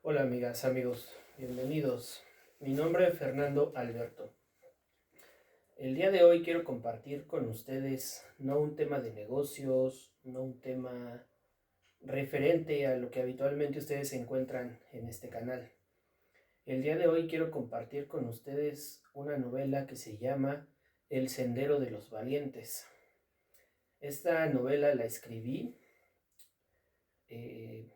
Hola amigas, amigos, bienvenidos. Mi nombre es Fernando Alberto. El día de hoy quiero compartir con ustedes no un tema de negocios, no un tema referente a lo que habitualmente ustedes encuentran en este canal. El día de hoy quiero compartir con ustedes una novela que se llama El Sendero de los Valientes. Esta novela la escribí eh,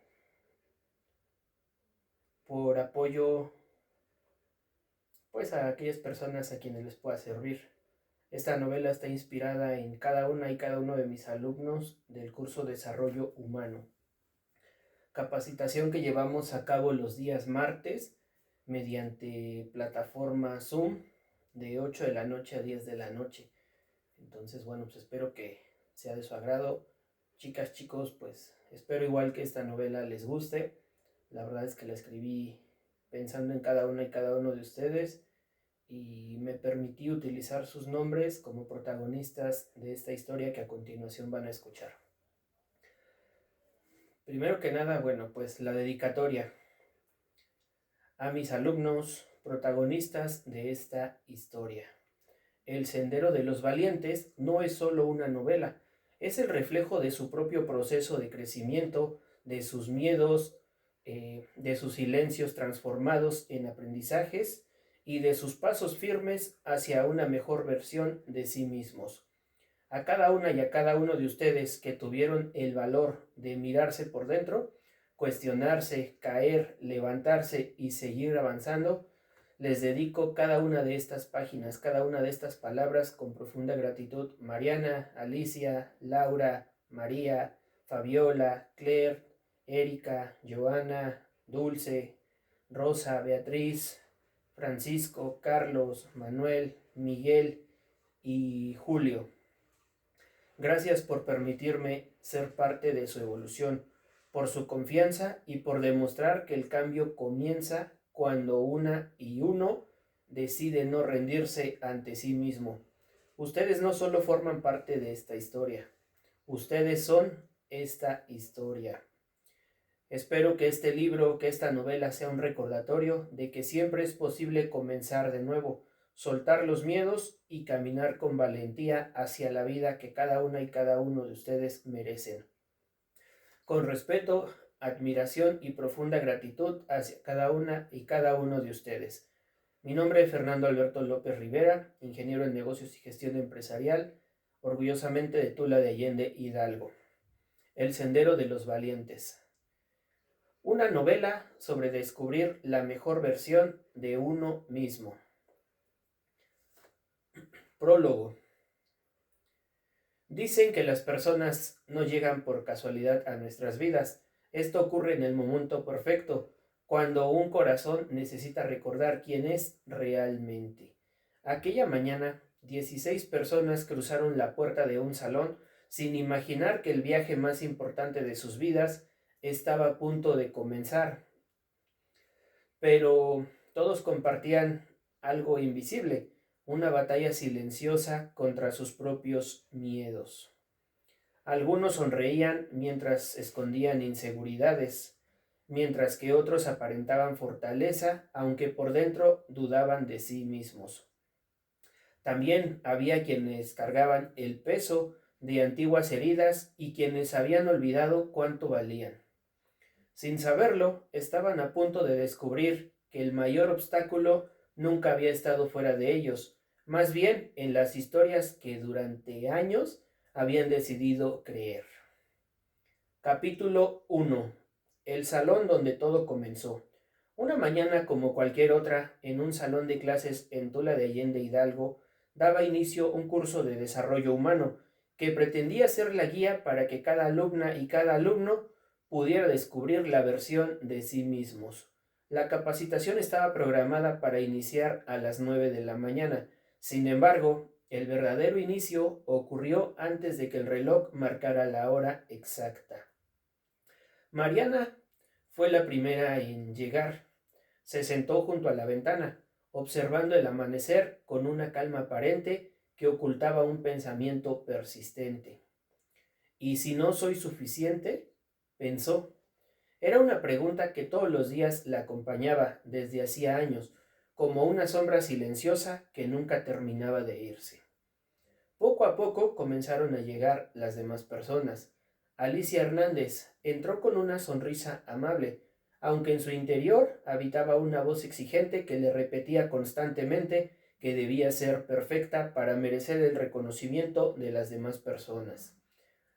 por apoyo pues a aquellas personas a quienes les pueda servir. Esta novela está inspirada en cada una y cada uno de mis alumnos del curso Desarrollo Humano, capacitación que llevamos a cabo los días martes mediante plataforma Zoom de 8 de la noche a 10 de la noche. Entonces, bueno, pues espero que sea de su agrado. Chicas, chicos, pues espero igual que esta novela les guste. La verdad es que la escribí pensando en cada una y cada uno de ustedes y me permití utilizar sus nombres como protagonistas de esta historia que a continuación van a escuchar. Primero que nada, bueno, pues la dedicatoria a mis alumnos protagonistas de esta historia. El Sendero de los Valientes no es solo una novela, es el reflejo de su propio proceso de crecimiento, de sus miedos, de sus silencios transformados en aprendizajes y de sus pasos firmes hacia una mejor versión de sí mismos. A cada una y a cada uno de ustedes que tuvieron el valor de mirarse por dentro, cuestionarse, caer, levantarse y seguir avanzando, les dedico cada una de estas páginas, cada una de estas palabras con profunda gratitud. Mariana, Alicia, Laura, María, Fabiola, Claire, Erika, Joana, Dulce, Rosa, Beatriz, Francisco, Carlos, Manuel, Miguel y Julio. Gracias por permitirme ser parte de su evolución, por su confianza y por demostrar que el cambio comienza cuando una y uno decide no rendirse ante sí mismo. Ustedes no solo forman parte de esta historia, ustedes son esta historia. Espero que este libro, que esta novela sea un recordatorio de que siempre es posible comenzar de nuevo, soltar los miedos y caminar con valentía hacia la vida que cada una y cada uno de ustedes merecen. Con respeto, admiración y profunda gratitud hacia cada una y cada uno de ustedes. Mi nombre es Fernando Alberto López Rivera, ingeniero en negocios y gestión empresarial, orgullosamente de Tula de Allende, Hidalgo. El Sendero de los Valientes. Una novela sobre descubrir la mejor versión de uno mismo. Prólogo. Dicen que las personas no llegan por casualidad a nuestras vidas. Esto ocurre en el momento perfecto, cuando un corazón necesita recordar quién es realmente. Aquella mañana, 16 personas cruzaron la puerta de un salón sin imaginar que el viaje más importante de sus vidas estaba a punto de comenzar. Pero todos compartían algo invisible, una batalla silenciosa contra sus propios miedos. Algunos sonreían mientras escondían inseguridades, mientras que otros aparentaban fortaleza, aunque por dentro dudaban de sí mismos. También había quienes cargaban el peso de antiguas heridas y quienes habían olvidado cuánto valían. Sin saberlo, estaban a punto de descubrir que el mayor obstáculo nunca había estado fuera de ellos, más bien en las historias que durante años habían decidido creer. Capítulo 1. El salón donde todo comenzó. Una mañana como cualquier otra, en un salón de clases en Tula de Allende, Hidalgo, daba inicio un curso de desarrollo humano que pretendía ser la guía para que cada alumna y cada alumno pudiera descubrir la versión de sí mismos. La capacitación estaba programada para iniciar a las 9 de la mañana. Sin embargo, el verdadero inicio ocurrió antes de que el reloj marcara la hora exacta. Mariana fue la primera en llegar. Se sentó junto a la ventana, observando el amanecer con una calma aparente que ocultaba un pensamiento persistente. ¿Y si no soy suficiente?, pensó. Era una pregunta que todos los días la acompañaba desde hacía años, como una sombra silenciosa que nunca terminaba de irse. Poco a poco comenzaron a llegar las demás personas. Alicia Hernández entró con una sonrisa amable, aunque en su interior habitaba una voz exigente que le repetía constantemente que debía ser perfecta para merecer el reconocimiento de las demás personas.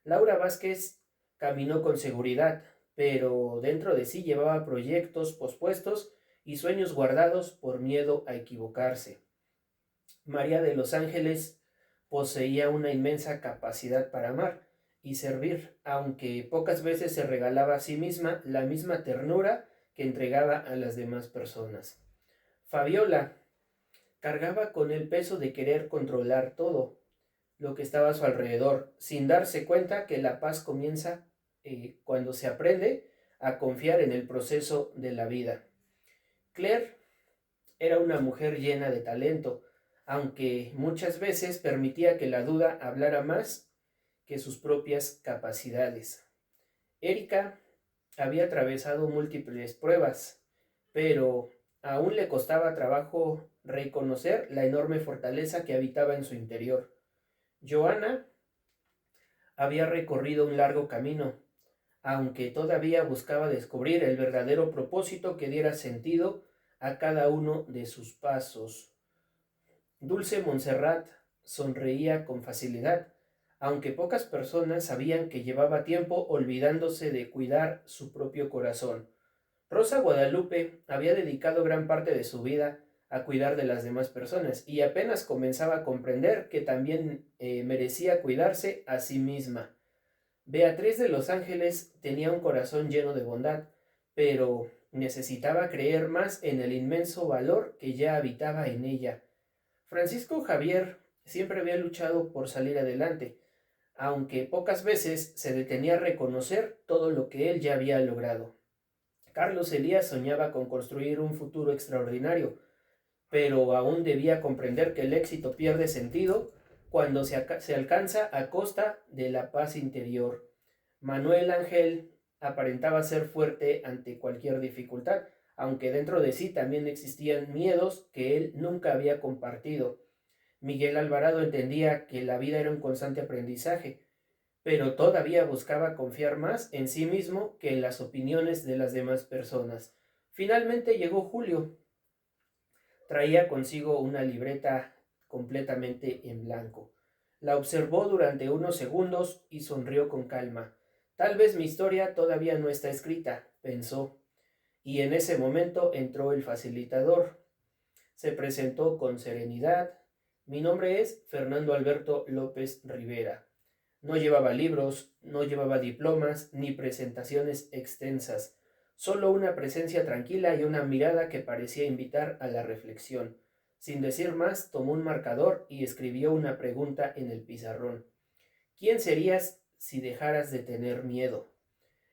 Laura Vázquez caminó con seguridad, pero dentro de sí llevaba proyectos pospuestos y sueños guardados por miedo a equivocarse. María de los Ángeles poseía una inmensa capacidad para amar y servir, aunque pocas veces se regalaba a sí misma la misma ternura que entregaba a las demás personas. Fabiola cargaba con el peso de querer controlar todo lo que estaba a su alrededor, sin darse cuenta que la paz comienza cuando se aprende a confiar en el proceso de la vida. Claire era una mujer llena de talento, aunque muchas veces permitía que la duda hablara más que sus propias capacidades. Erika había atravesado múltiples pruebas, pero aún le costaba trabajo reconocer la enorme fortaleza que habitaba en su interior. Joana había recorrido un largo camino, aunque todavía buscaba descubrir el verdadero propósito que diera sentido a cada uno de sus pasos. Dulce Montserrat sonreía con facilidad, aunque pocas personas sabían que llevaba tiempo olvidándose de cuidar su propio corazón. Rosa Guadalupe había dedicado gran parte de su vida a cuidar de las demás personas y apenas comenzaba a comprender que también merecía cuidarse a sí misma. Beatriz de los Ángeles tenía un corazón lleno de bondad, pero necesitaba creer más en el inmenso valor que ya habitaba en ella. Francisco Javier siempre había luchado por salir adelante, aunque pocas veces se detenía a reconocer todo lo que él ya había logrado. Carlos Elías soñaba con construir un futuro extraordinario, pero aún debía comprender que el éxito pierde sentido cuando se alcanza a costa de la paz interior. Manuel Ángel aparentaba ser fuerte ante cualquier dificultad, aunque dentro de sí también existían miedos que él nunca había compartido. Miguel Alvarado entendía que la vida era un constante aprendizaje, pero todavía buscaba confiar más en sí mismo que en las opiniones de las demás personas. Finalmente llegó Julio. Traía consigo una libreta completamente en blanco. La observó durante unos segundos y sonrió con calma. Tal vez mi historia todavía no está escrita, pensó, y en ese momento entró el facilitador. Se presentó con serenidad. Mi nombre es Fernando Alberto López Rivera. No llevaba libros, no llevaba diplomas ni presentaciones extensas, solo una presencia tranquila y una mirada que parecía invitar a la reflexión. Sin decir más, tomó un marcador y escribió una pregunta en el pizarrón. ¿Quién serías si dejaras de tener miedo?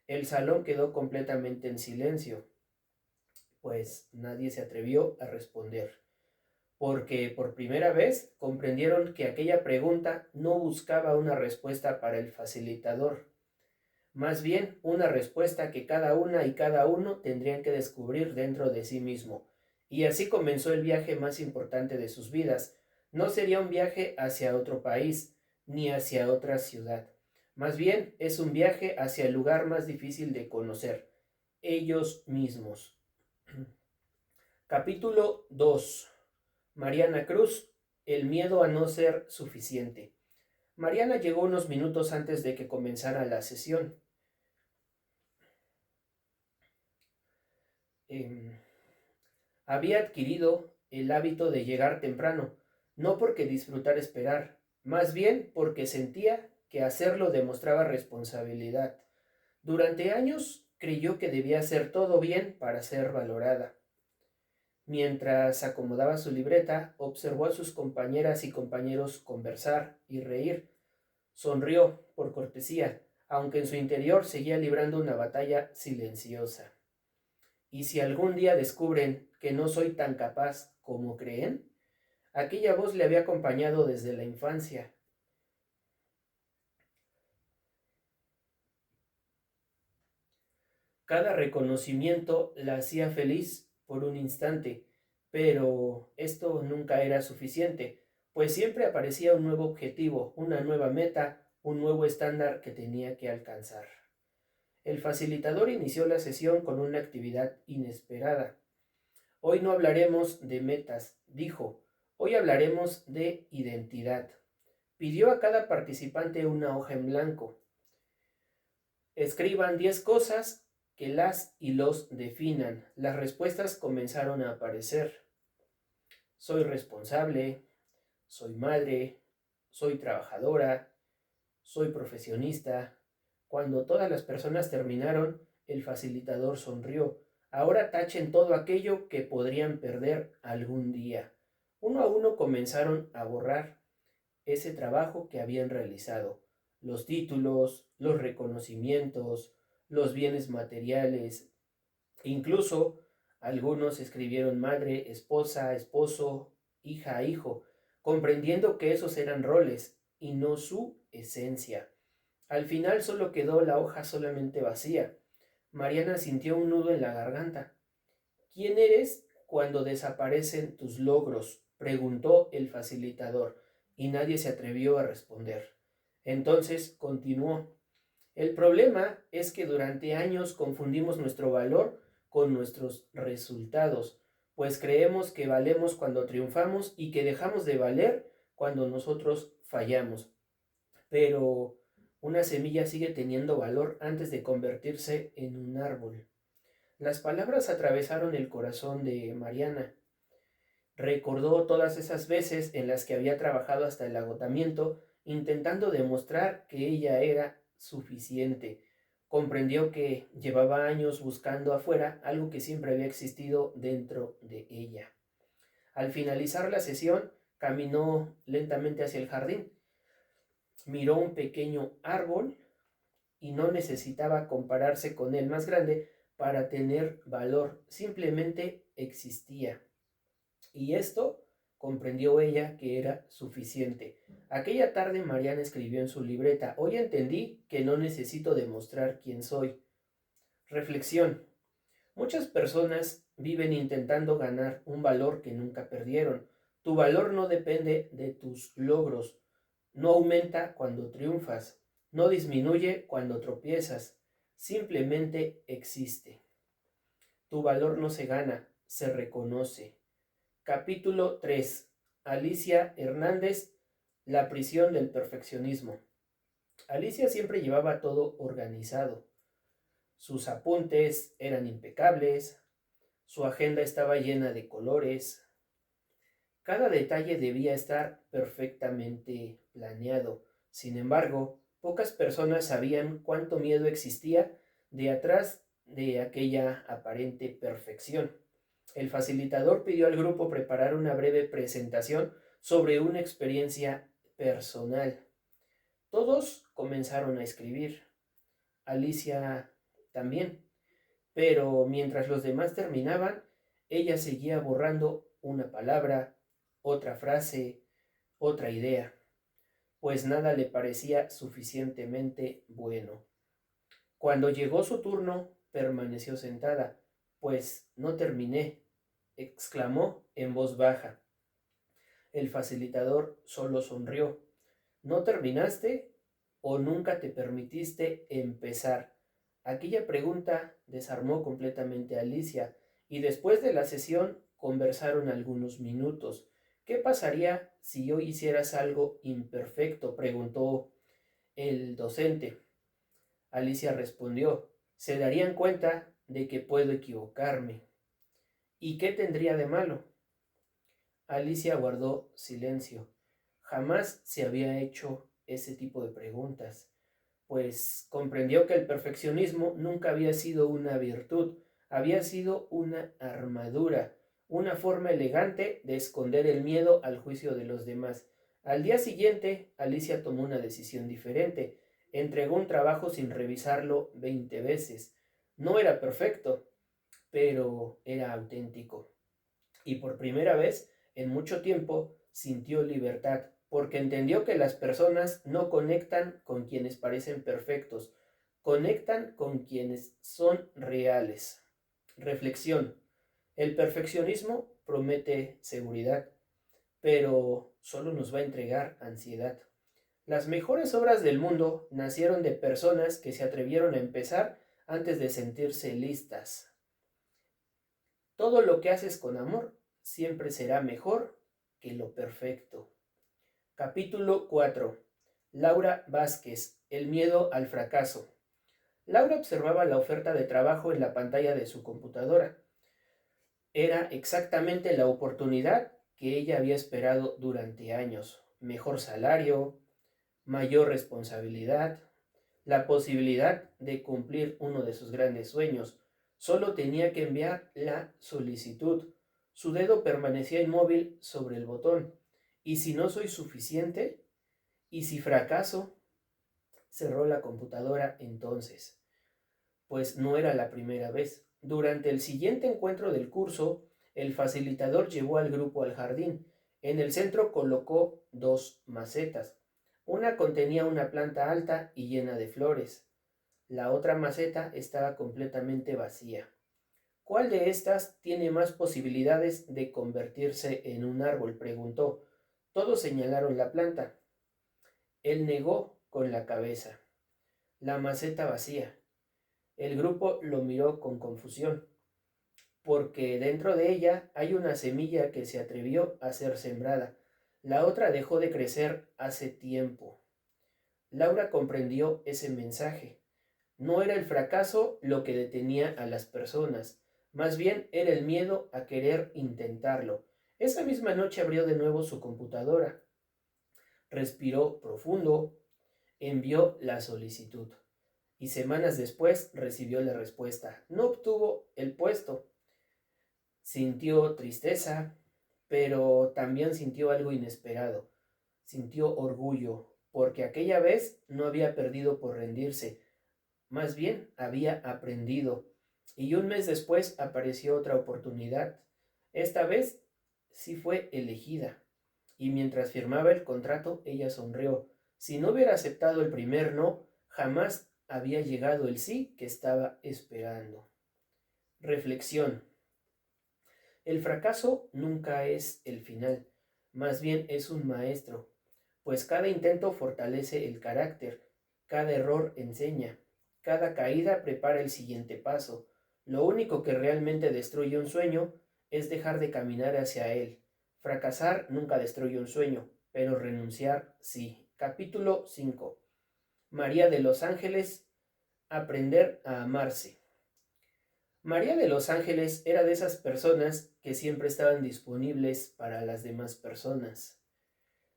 El salón quedó completamente en silencio, pues nadie se atrevió a responder, porque por primera vez comprendieron que aquella pregunta no buscaba una respuesta para el facilitador, más bien una respuesta que cada una y cada uno tendrían que descubrir dentro de sí mismo. Y así comenzó el viaje más importante de sus vidas. No sería un viaje hacia otro país, ni hacia otra ciudad. Más bien es un viaje hacia el lugar más difícil de conocer, ellos mismos. Capítulo 2. Mariana Cruz, el miedo a no ser suficiente. Mariana llegó unos minutos antes de que comenzara la sesión. Había adquirido el hábito de llegar temprano, no porque disfrutara esperar, más bien porque sentía que hacerlo demostraba responsabilidad. Durante años creyó que debía hacer todo bien para ser valorada. Mientras acomodaba su libreta, observó a sus compañeras y compañeros conversar y reír. Sonrió por cortesía, aunque en su interior seguía librando una batalla silenciosa. ¿Y si algún día descubren que no soy tan capaz como creen? Aquella voz le había acompañado desde la infancia. Cada reconocimiento la hacía feliz por un instante, pero esto nunca era suficiente, pues siempre aparecía un nuevo objetivo, una nueva meta, un nuevo estándar que tenía que alcanzar. El facilitador inició la sesión con una actividad inesperada. Hoy no hablaremos de metas, dijo, hoy hablaremos de identidad. Pidió a cada participante una hoja en blanco. Escriban 10 cosas que las y los definan. Las respuestas comenzaron a aparecer. Soy responsable, soy madre, soy trabajadora, soy profesionista. Cuando todas las personas terminaron, el facilitador sonrió. Ahora tachen todo aquello que podrían perder algún día. Uno a uno comenzaron a borrar ese trabajo que habían realizado. Los títulos, los reconocimientos, los bienes materiales. Incluso algunos escribieron madre, esposa, esposo, hija, hijo, comprendiendo que esos eran roles y no su esencia. Al final solo quedó la hoja solamente vacía. Mariana sintió un nudo en la garganta. ¿Quién eres cuando desaparecen tus logros?, preguntó el facilitador, y nadie se atrevió a responder. Entonces continuó. El problema es que durante años confundimos nuestro valor con nuestros resultados, pues creemos que valemos cuando triunfamos y que dejamos de valer cuando nosotros fallamos. Pero una semilla sigue teniendo valor antes de convertirse en un árbol. Las palabras atravesaron el corazón de Mariana. Recordó todas esas veces en las que había trabajado hasta el agotamiento, intentando demostrar que ella era suficiente. Comprendió que llevaba años buscando afuera algo que siempre había existido dentro de ella. Al finalizar la sesión, caminó lentamente hacia el jardín. Miró un pequeño árbol y no necesitaba compararse con el más grande para tener valor, simplemente existía. Y esto comprendió ella que era suficiente. Aquella tarde Mariana escribió en su libreta: hoy entendí que no necesito demostrar quién soy. Reflexión. Muchas personas viven intentando ganar un valor que nunca perdieron. Tu valor no depende de tus logros, no aumenta cuando triunfas, no disminuye cuando tropiezas, simplemente existe. Tu valor no se gana, se reconoce. Capítulo 3. Alicia Hernández, la prisión del perfeccionismo. Alicia siempre llevaba todo organizado. Sus apuntes eran impecables, su agenda estaba llena de colores. Cada detalle debía estar perfectamente planeado. Sin embargo, pocas personas sabían cuánto miedo existía de atrás de aquella aparente perfección. El facilitador pidió al grupo preparar una breve presentación sobre una experiencia personal. Todos comenzaron a escribir. Alicia también. Pero mientras los demás terminaban, ella seguía borrando una palabra, otra frase, otra idea, pues nada le parecía suficientemente bueno. Cuando llegó su turno, permaneció sentada, pues no terminé, exclamó en voz baja. El facilitador solo sonrió. ¿No terminaste o nunca te permitiste empezar? Aquella pregunta desarmó completamente a Alicia, y después de la sesión conversaron algunos minutos. ¿Qué pasaría si hoy hicieras algo imperfecto?, preguntó el docente. Alicia respondió: se darían cuenta de que puedo equivocarme. ¿Y qué tendría de malo? Alicia guardó silencio. Jamás se había hecho ese tipo de preguntas, pues comprendió que el perfeccionismo nunca había sido una virtud, había sido una armadura, una forma elegante de esconder el miedo al juicio de los demás. Al día siguiente, Alicia tomó una decisión diferente. Entregó un trabajo sin revisarlo 20 veces. No era perfecto, pero era auténtico. Y por primera vez en mucho tiempo sintió libertad, porque entendió que las personas no conectan con quienes parecen perfectos, conectan con quienes son reales. Reflexión. El perfeccionismo promete seguridad, pero solo nos va a entregar ansiedad. Las mejores obras del mundo nacieron de personas que se atrevieron a empezar antes de sentirse listas. Todo lo que haces con amor siempre será mejor que lo perfecto. Capítulo 4. Laura Vázquez, el miedo al fracaso. Laura observaba la oferta de trabajo en la pantalla de su computadora. Era exactamente la oportunidad que ella había esperado durante años. Mejor salario, mayor responsabilidad, la posibilidad de cumplir uno de sus grandes sueños. Solo tenía que enviar la solicitud. Su dedo permanecía inmóvil sobre el botón. ¿Y si no soy suficiente? ¿Y si fracaso? Cerró la computadora entonces, pues no era la primera vez. Durante el siguiente encuentro del curso, el facilitador llevó al grupo al jardín. En el centro colocó 2 macetas. Una contenía una planta alta y llena de flores. La otra maceta estaba completamente vacía. ¿Cuál de estas tiene más posibilidades de convertirse en un árbol?, preguntó. Todos señalaron la planta. Él negó con la cabeza. La maceta vacía. El grupo lo miró con confusión, porque dentro de ella hay una semilla que se atrevió a ser sembrada. La otra dejó de crecer hace tiempo. Laura comprendió ese mensaje. No era el fracaso lo que detenía a las personas, más bien era el miedo a querer intentarlo. Esa misma noche abrió de nuevo su computadora. Respiró profundo, envió la solicitud y semanas después recibió la respuesta. No obtuvo el puesto. Sintió tristeza, pero también sintió algo inesperado. Sintió orgullo, porque aquella vez no había perdido por rendirse, más bien había aprendido. Y un mes después apareció otra oportunidad. Esta vez sí fue elegida. Y mientras firmaba el contrato, ella sonrió. Si no hubiera aceptado el primer no, jamás había llegado el sí que estaba esperando. Reflexión. El fracaso nunca es el final, más bien es un maestro, pues cada intento fortalece el carácter, cada error enseña, cada caída prepara el siguiente paso. Lo único que realmente destruye un sueño es dejar de caminar hacia él. Fracasar nunca destruye un sueño, pero renunciar sí. Capítulo 5. María de los Ángeles, aprender a amarse. María de los Ángeles era de esas personas que siempre estaban disponibles para las demás personas.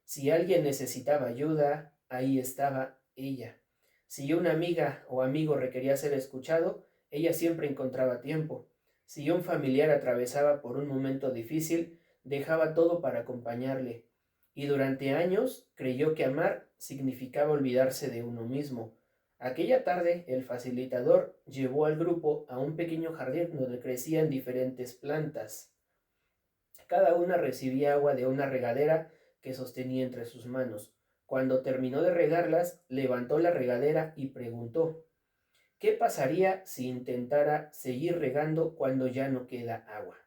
Si alguien necesitaba ayuda, ahí estaba ella. Si una amiga o amigo requería ser escuchado, ella siempre encontraba tiempo. Si un familiar atravesaba por un momento difícil, dejaba todo para acompañarle. Y durante años creyó que amar significaba olvidarse de uno mismo. Aquella tarde, el facilitador llevó al grupo a un pequeño jardín donde crecían diferentes plantas. Cada una recibía agua de una regadera que sostenía entre sus manos. Cuando terminó de regarlas, levantó la regadera y preguntó: ¿qué pasaría si intentara seguir regando cuando ya no queda agua?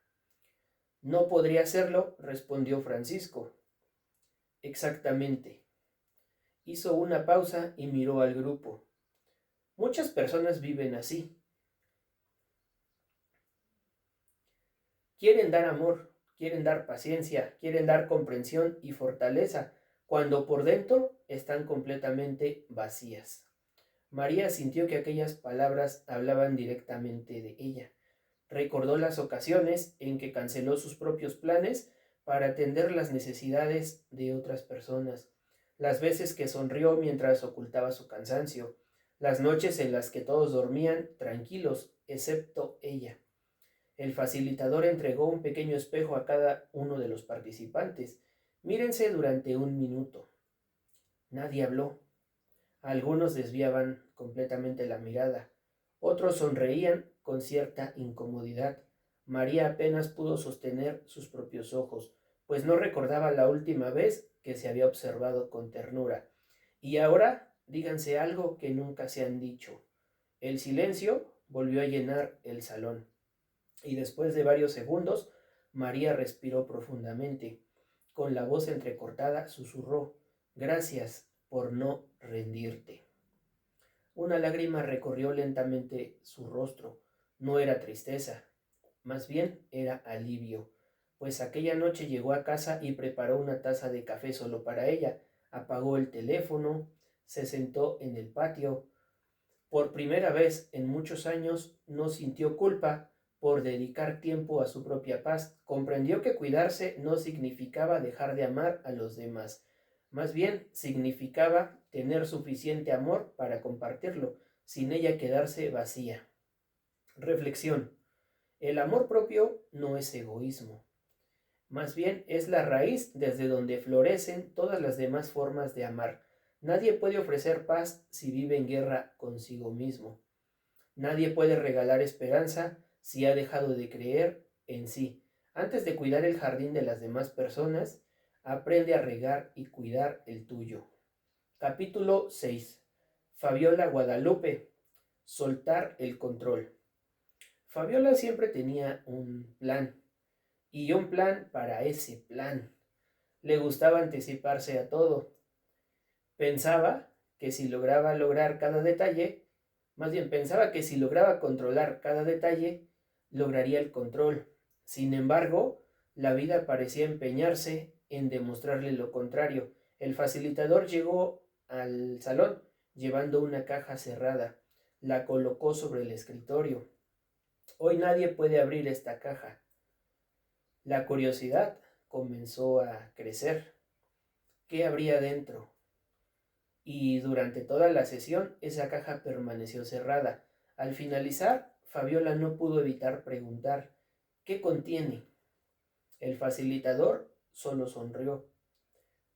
No podría hacerlo, respondió Francisco. Exactamente. Hizo una pausa y miró al grupo. Muchas personas viven así. Quieren dar amor, quieren dar paciencia, quieren dar comprensión y fortaleza, cuando por dentro están completamente vacías. María sintió que aquellas palabras hablaban directamente de ella. Recordó las ocasiones en que canceló sus propios planes para atender las necesidades de otras personas, las veces que sonrió mientras ocultaba su cansancio, las noches en las que todos dormían tranquilos, excepto ella. El facilitador entregó un pequeño espejo a cada uno de los participantes. Mírense durante 1 minuto. Nadie habló. Algunos desviaban completamente la mirada. Otros sonreían con cierta incomodidad. María apenas pudo sostener sus propios ojos, pues no recordaba la última vez que se había observado con ternura. Y ahora díganse algo que nunca se han dicho. El silencio volvió a llenar el salón, y después de varios segundos, María respiró profundamente. Con la voz entrecortada susurró: «Gracias por no rendirte». Una lágrima recorrió lentamente su rostro. No era tristeza, más bien era alivio, pues aquella noche llegó a casa y preparó una taza de café solo para ella. Apagó el teléfono, se sentó en el patio. Por primera vez en muchos años no sintió culpa por dedicar tiempo a su propia paz. Comprendió que cuidarse no significaba dejar de amar a los demás. Más bien significaba tener suficiente amor para compartirlo, sin ella quedarse vacía. Reflexión. El amor propio no es egoísmo. Más bien es la raíz desde donde florecen todas las demás formas de amar. Nadie puede ofrecer paz si vive en guerra consigo mismo. Nadie puede regalar esperanza si ha dejado de creer en sí. Antes de cuidar el jardín de las demás personas, aprende a regar y cuidar el tuyo. Capítulo 6. Fabiola Guadalupe. Soltar el control. Fabiola siempre tenía un plan, y un plan para ese plan. Le gustaba anticiparse a todo. Pensaba que si lograba lograr cada detalle, más bien pensaba que si lograba controlar cada detalle, lograría el control. Sin embargo, la vida parecía empeñarse en demostrarle lo contrario. El facilitador llegó al salón llevando una caja cerrada. La colocó sobre el escritorio. Hoy nadie puede abrir esta caja. La curiosidad comenzó a crecer. ¿Qué habría dentro? Y durante toda la sesión esa caja permaneció cerrada. Al finalizar, Fabiola no pudo evitar preguntar: ¿qué contiene? El facilitador solo sonrió.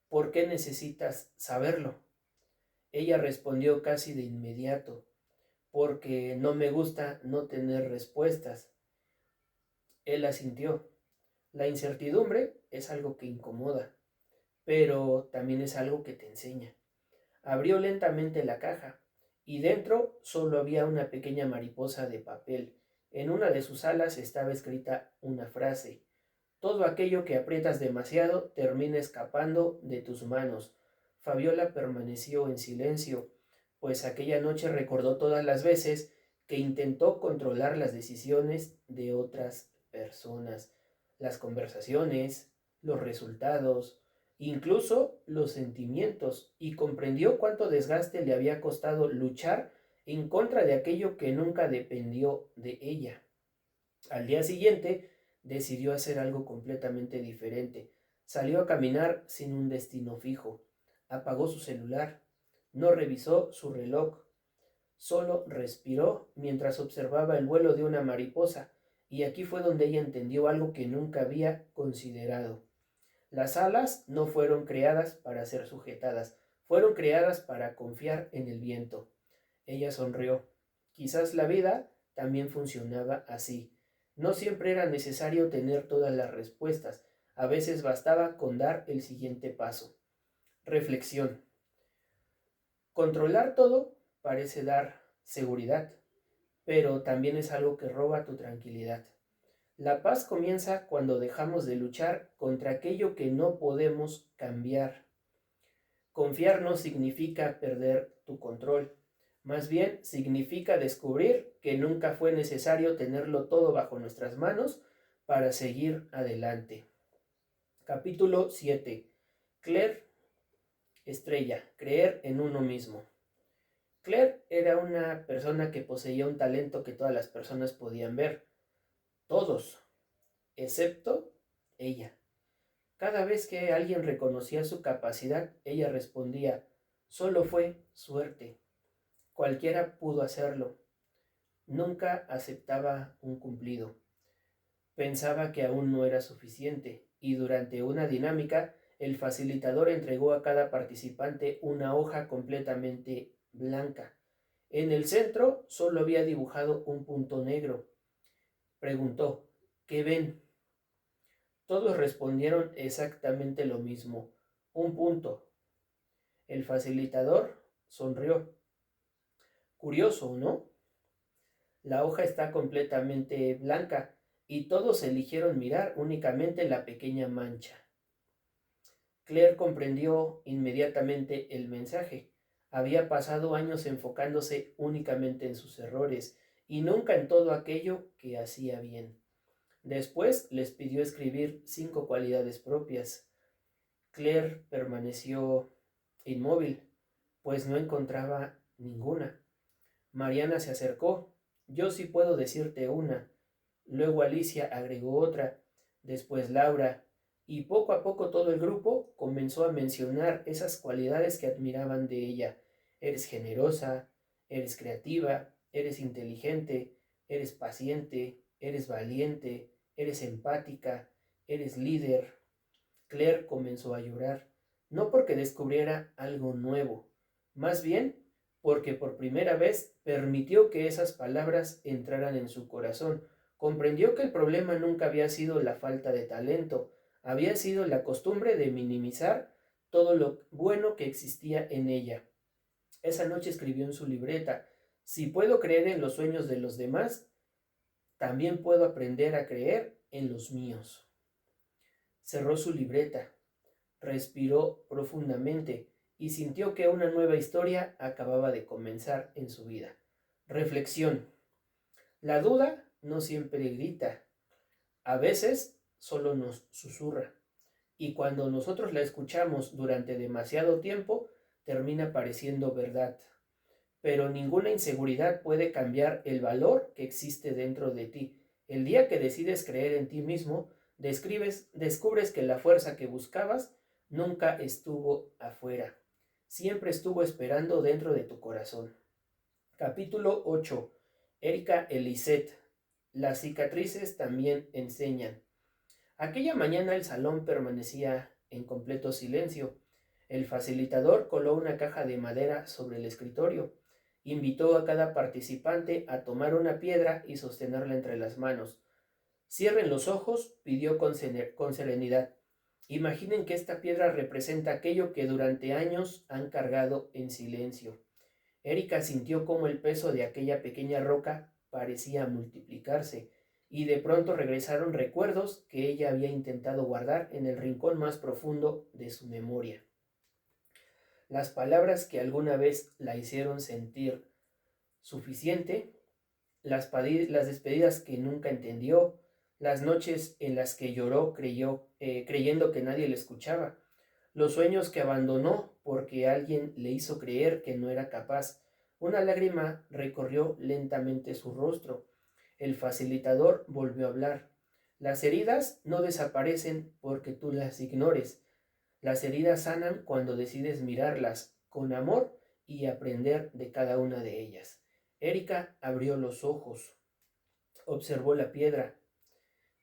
¿Por qué necesitas saberlo? Ella respondió casi de inmediato: porque no me gusta no tener respuestas. Él asintió. La incertidumbre es algo que incomoda, pero también es algo que te enseña. Abrió lentamente la caja, y dentro solo había una pequeña mariposa de papel. En una de sus alas estaba escrita una frase: todo aquello que aprietas demasiado termina escapando de tus manos. Fabiola permaneció en silencio, pues aquella noche recordó todas las veces que intentó controlar las decisiones de otras personas, las conversaciones, los resultados, incluso los sentimientos, y comprendió cuánto desgaste le había costado luchar en contra de aquello que nunca dependió de ella. Al día siguiente decidió hacer algo completamente diferente. Salió a caminar sin un destino fijo. Apagó su celular. No revisó su reloj. Solo respiró mientras observaba el vuelo de una mariposa. Y aquí fue donde ella entendió algo que nunca había considerado. Las alas no fueron creadas para ser sujetadas, fueron creadas para confiar en el viento. Ella sonrió. Quizás la vida también funcionaba así. No siempre era necesario tener todas las respuestas, a veces bastaba con dar el siguiente paso. Reflexión. Controlar todo parece dar seguridad, pero también es algo que roba tu tranquilidad. La paz comienza cuando dejamos de luchar contra aquello que no podemos cambiar. Confiar no significa perder tu control, más bien significa descubrir que nunca fue necesario tenerlo todo bajo nuestras manos para seguir adelante. Capítulo 7. Claire Estrella, creer en uno mismo. Claire era una persona que poseía un talento que todas las personas podían ver. Todos, excepto ella. Cada vez que alguien reconocía su capacidad, ella respondía: solo fue suerte. Cualquiera pudo hacerlo. Nunca aceptaba un cumplido. Pensaba que aún no era suficiente, y durante una dinámica, el facilitador entregó a cada participante una hoja completamente blanca. En el centro solo había dibujado un punto negro. Preguntó: ¿qué ven? Todos respondieron exactamente lo mismo: un punto. El facilitador sonrió. Curioso, ¿no? La hoja está completamente blanca y todos eligieron mirar únicamente la pequeña mancha. Claire comprendió inmediatamente el mensaje. Había pasado años enfocándose únicamente en sus errores y nunca en todo aquello que hacía bien. Después les pidió escribir 5 cualidades propias. Claire permaneció inmóvil, pues no encontraba ninguna. Mariana se acercó. Yo sí puedo decirte una. Luego Alicia agregó otra, después Laura, y poco a poco todo el grupo comenzó a mencionar esas cualidades que admiraban de ella. Eres generosa, eres creativa, eres inteligente, eres paciente, eres valiente, eres empática, eres líder. Claire comenzó a llorar, no porque descubriera algo nuevo, más bien porque por primera vez permitió que esas palabras entraran en su corazón. Comprendió que el problema nunca había sido la falta de talento, había sido la costumbre de minimizar todo lo bueno que existía en ella. Esa noche escribió en su libreta: si puedo creer en los sueños de los demás, también puedo aprender a creer en los míos. Cerró su libreta, respiró profundamente y sintió que una nueva historia acababa de comenzar en su vida. Reflexión. La duda no siempre grita, a veces solo nos susurra, y cuando nosotros la escuchamos durante demasiado tiempo, termina pareciendo verdad. Pero ninguna inseguridad puede cambiar el valor que existe dentro de ti. El día que decides creer en ti mismo, descubres que la fuerza que buscabas nunca estuvo afuera, siempre estuvo esperando dentro de tu corazón. Capítulo 8. Erika Elisette. Las cicatrices también enseñan. Aquella mañana el salón permanecía en completo silencio. El facilitador coló una caja de madera sobre el escritorio. Invitó a cada participante a tomar una piedra y sostenerla entre las manos. Cierren los ojos, pidió con serenidad. Imaginen que esta piedra representa aquello que durante años han cargado en silencio. Erika sintió cómo el peso de aquella pequeña roca parecía multiplicarse, y de pronto regresaron recuerdos que ella había intentado guardar en el rincón más profundo de su memoria. Las palabras que alguna vez la hicieron sentir suficiente, las despedidas que nunca entendió, las noches en las que lloró creyendo que nadie le escuchaba, los sueños que abandonó porque alguien le hizo creer que no era capaz. Una lágrima recorrió lentamente su rostro. El facilitador volvió a hablar. Las heridas no desaparecen porque tú las ignores. Las heridas sanan cuando decides mirarlas con amor y aprender de cada una de ellas. Erika abrió los ojos, observó la piedra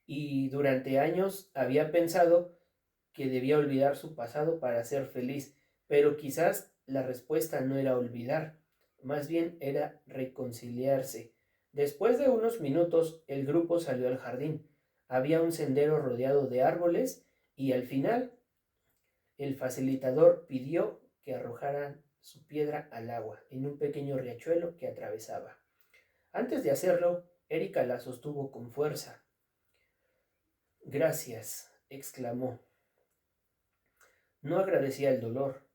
y durante años había pensado que debía olvidar su pasado para ser feliz, pero quizás la respuesta no era olvidar, más bien era reconciliarse. Después de unos minutos, el grupo salió al jardín. Había un sendero rodeado de árboles y al final el facilitador pidió que arrojaran su piedra al agua en un pequeño riachuelo que atravesaba. Antes de hacerlo, Erika la sostuvo con fuerza. Gracias, exclamó. No agradecía el dolor,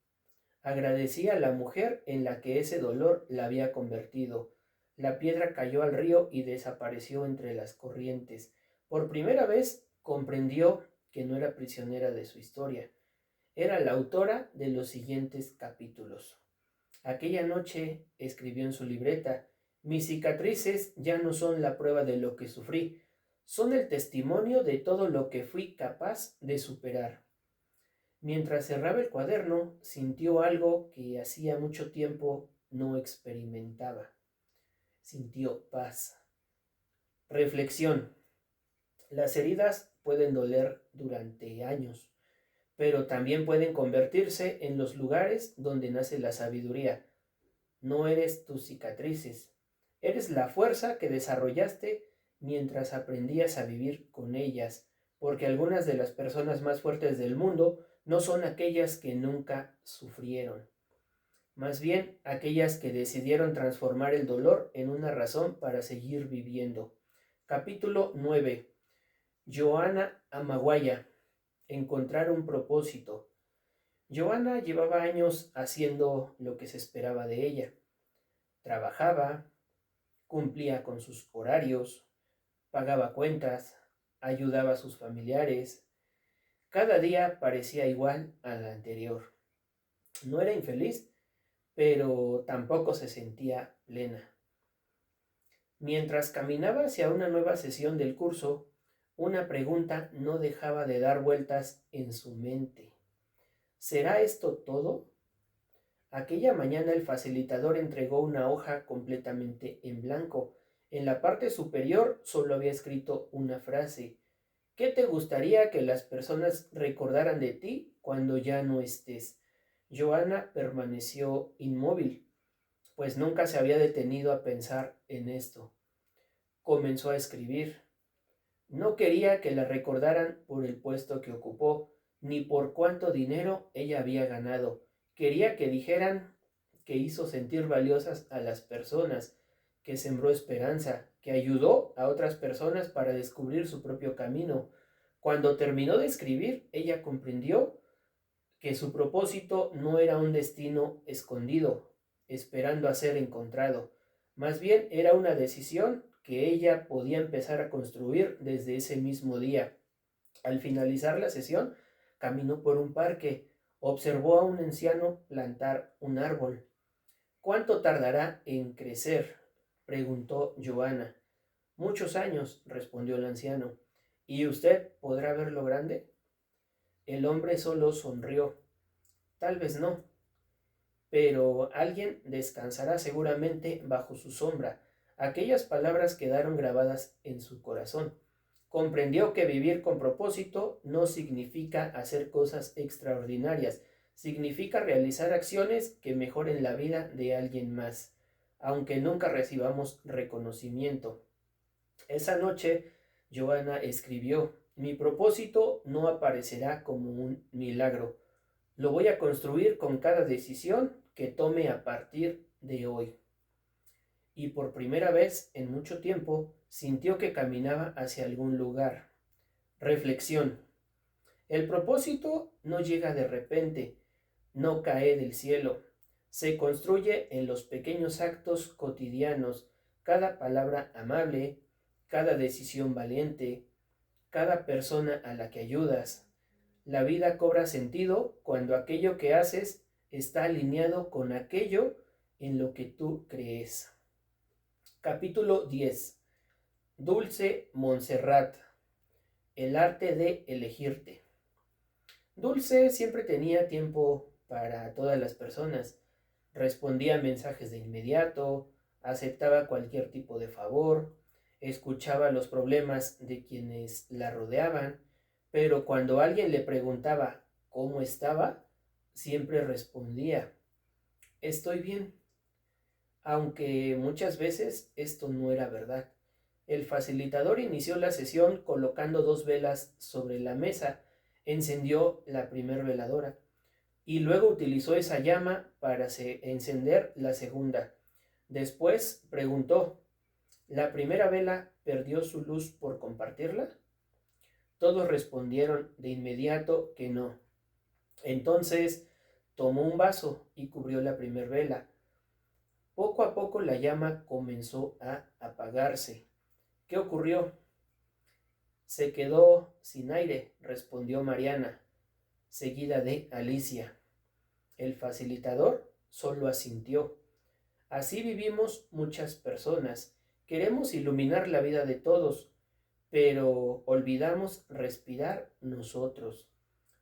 agradecía la mujer en la que ese dolor la había convertido. La piedra cayó al río y desapareció entre las corrientes. Por primera vez comprendió que no era prisionera de su historia. Era la autora de los siguientes capítulos. Aquella noche escribió en su libreta: mis cicatrices ya no son la prueba de lo que sufrí, son el testimonio de todo lo que fui capaz de superar. Mientras cerraba el cuaderno, sintió algo que hacía mucho tiempo no experimentaba. Sintió paz. Reflexión. Las heridas pueden doler durante años, pero también pueden convertirse en los lugares donde nace la sabiduría. No eres tus cicatrices, eres la fuerza que desarrollaste mientras aprendías a vivir con ellas, porque algunas de las personas más fuertes del mundo no son aquellas que nunca sufrieron. más bien aquellas que decidieron transformar el dolor en una razón para seguir viviendo. Capítulo 9. Joanna Amaguaya. Encontrar un propósito. Joanna llevaba años haciendo lo que se esperaba de ella. Trabajaba, cumplía con sus horarios, pagaba cuentas, ayudaba a sus familiares. Cada día parecía igual al anterior. No era infeliz, pero tampoco se sentía plena. Mientras caminaba hacia una nueva sesión del curso, una pregunta no dejaba de dar vueltas en su mente. ¿Será esto todo? Aquella mañana el facilitador entregó una hoja completamente en blanco. En la parte superior solo había escrito una frase. ¿Qué te gustaría que las personas recordaran de ti cuando ya no estés? Joanna permaneció inmóvil, pues nunca se había detenido a pensar en esto. Comenzó a escribir. No quería que la recordaran por el puesto que ocupó, ni por cuánto dinero ella había ganado. Quería que dijeran que hizo sentir valiosas a las personas, que sembró esperanza, que ayudó a otras personas para descubrir su propio camino. Cuando terminó de escribir, ella comprendió que su propósito no era un destino escondido, esperando a ser encontrado. Más bien era una decisión que ella podía empezar a construir desde ese mismo día. Al finalizar la sesión, caminó por un parque, observó a un anciano plantar un árbol. ¿Cuánto tardará en crecer?, preguntó Joanna. Muchos años, respondió el anciano. ¿Y usted podrá verlo grande? El hombre solo sonrió. Tal vez no, pero alguien descansará seguramente bajo su sombra. Aquellas palabras quedaron grabadas en su corazón. Comprendió que vivir con propósito no significa hacer cosas extraordinarias, significa realizar acciones que mejoren la vida de alguien más, aunque nunca recibamos reconocimiento. Esa noche, Joanna escribió: mi propósito no aparecerá como un milagro. Lo voy a construir con cada decisión que tome a partir de hoy. Y por primera vez en mucho tiempo sintió que caminaba hacia algún lugar. Reflexión. El propósito no llega de repente, no cae del cielo. Se construye en los pequeños actos cotidianos, cada palabra amable, cada decisión valiente, cada persona a la que ayudas. La vida cobra sentido cuando aquello que haces está alineado con aquello en lo que tú crees. Capítulo 10. Dulce Montserrat. El arte de elegirte. Dulce siempre tenía tiempo para todas las personas. Respondía mensajes de inmediato, aceptaba cualquier tipo de favor, escuchaba los problemas de quienes la rodeaban, pero cuando alguien le preguntaba cómo estaba, siempre respondía: estoy bien, aunque muchas veces esto no era verdad. El facilitador inició la sesión colocando 2 velas sobre la mesa, encendió la primera veladora y luego utilizó esa llama para encender la segunda. Después preguntó: ¿la primera vela perdió su luz por compartirla? Todos respondieron de inmediato que no. Entonces tomó un vaso y cubrió la primera vela. Poco a poco la llama comenzó a apagarse. ¿Qué ocurrió? Se quedó sin aire, respondió Mariana, seguida de Alicia. El facilitador solo asintió. Así vivimos muchas personas. Queremos iluminar la vida de todos, pero olvidamos respirar nosotros.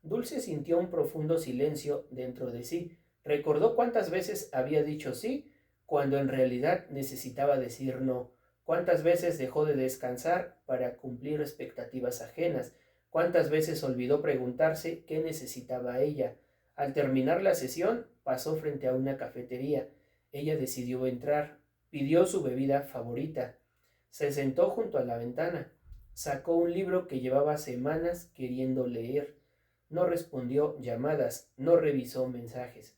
Dulce sintió un profundo silencio dentro de sí. Recordó cuántas veces había dicho sí cuando en realidad necesitaba decir no. Cuántas veces dejó de descansar para cumplir expectativas ajenas. Cuántas veces olvidó preguntarse qué necesitaba ella. Al terminar la sesión, pasó frente a una cafetería. Ella decidió entrar. Pidió su bebida favorita. Se sentó junto a la ventana. Sacó un libro que llevaba semanas queriendo leer. No respondió llamadas, no revisó mensajes.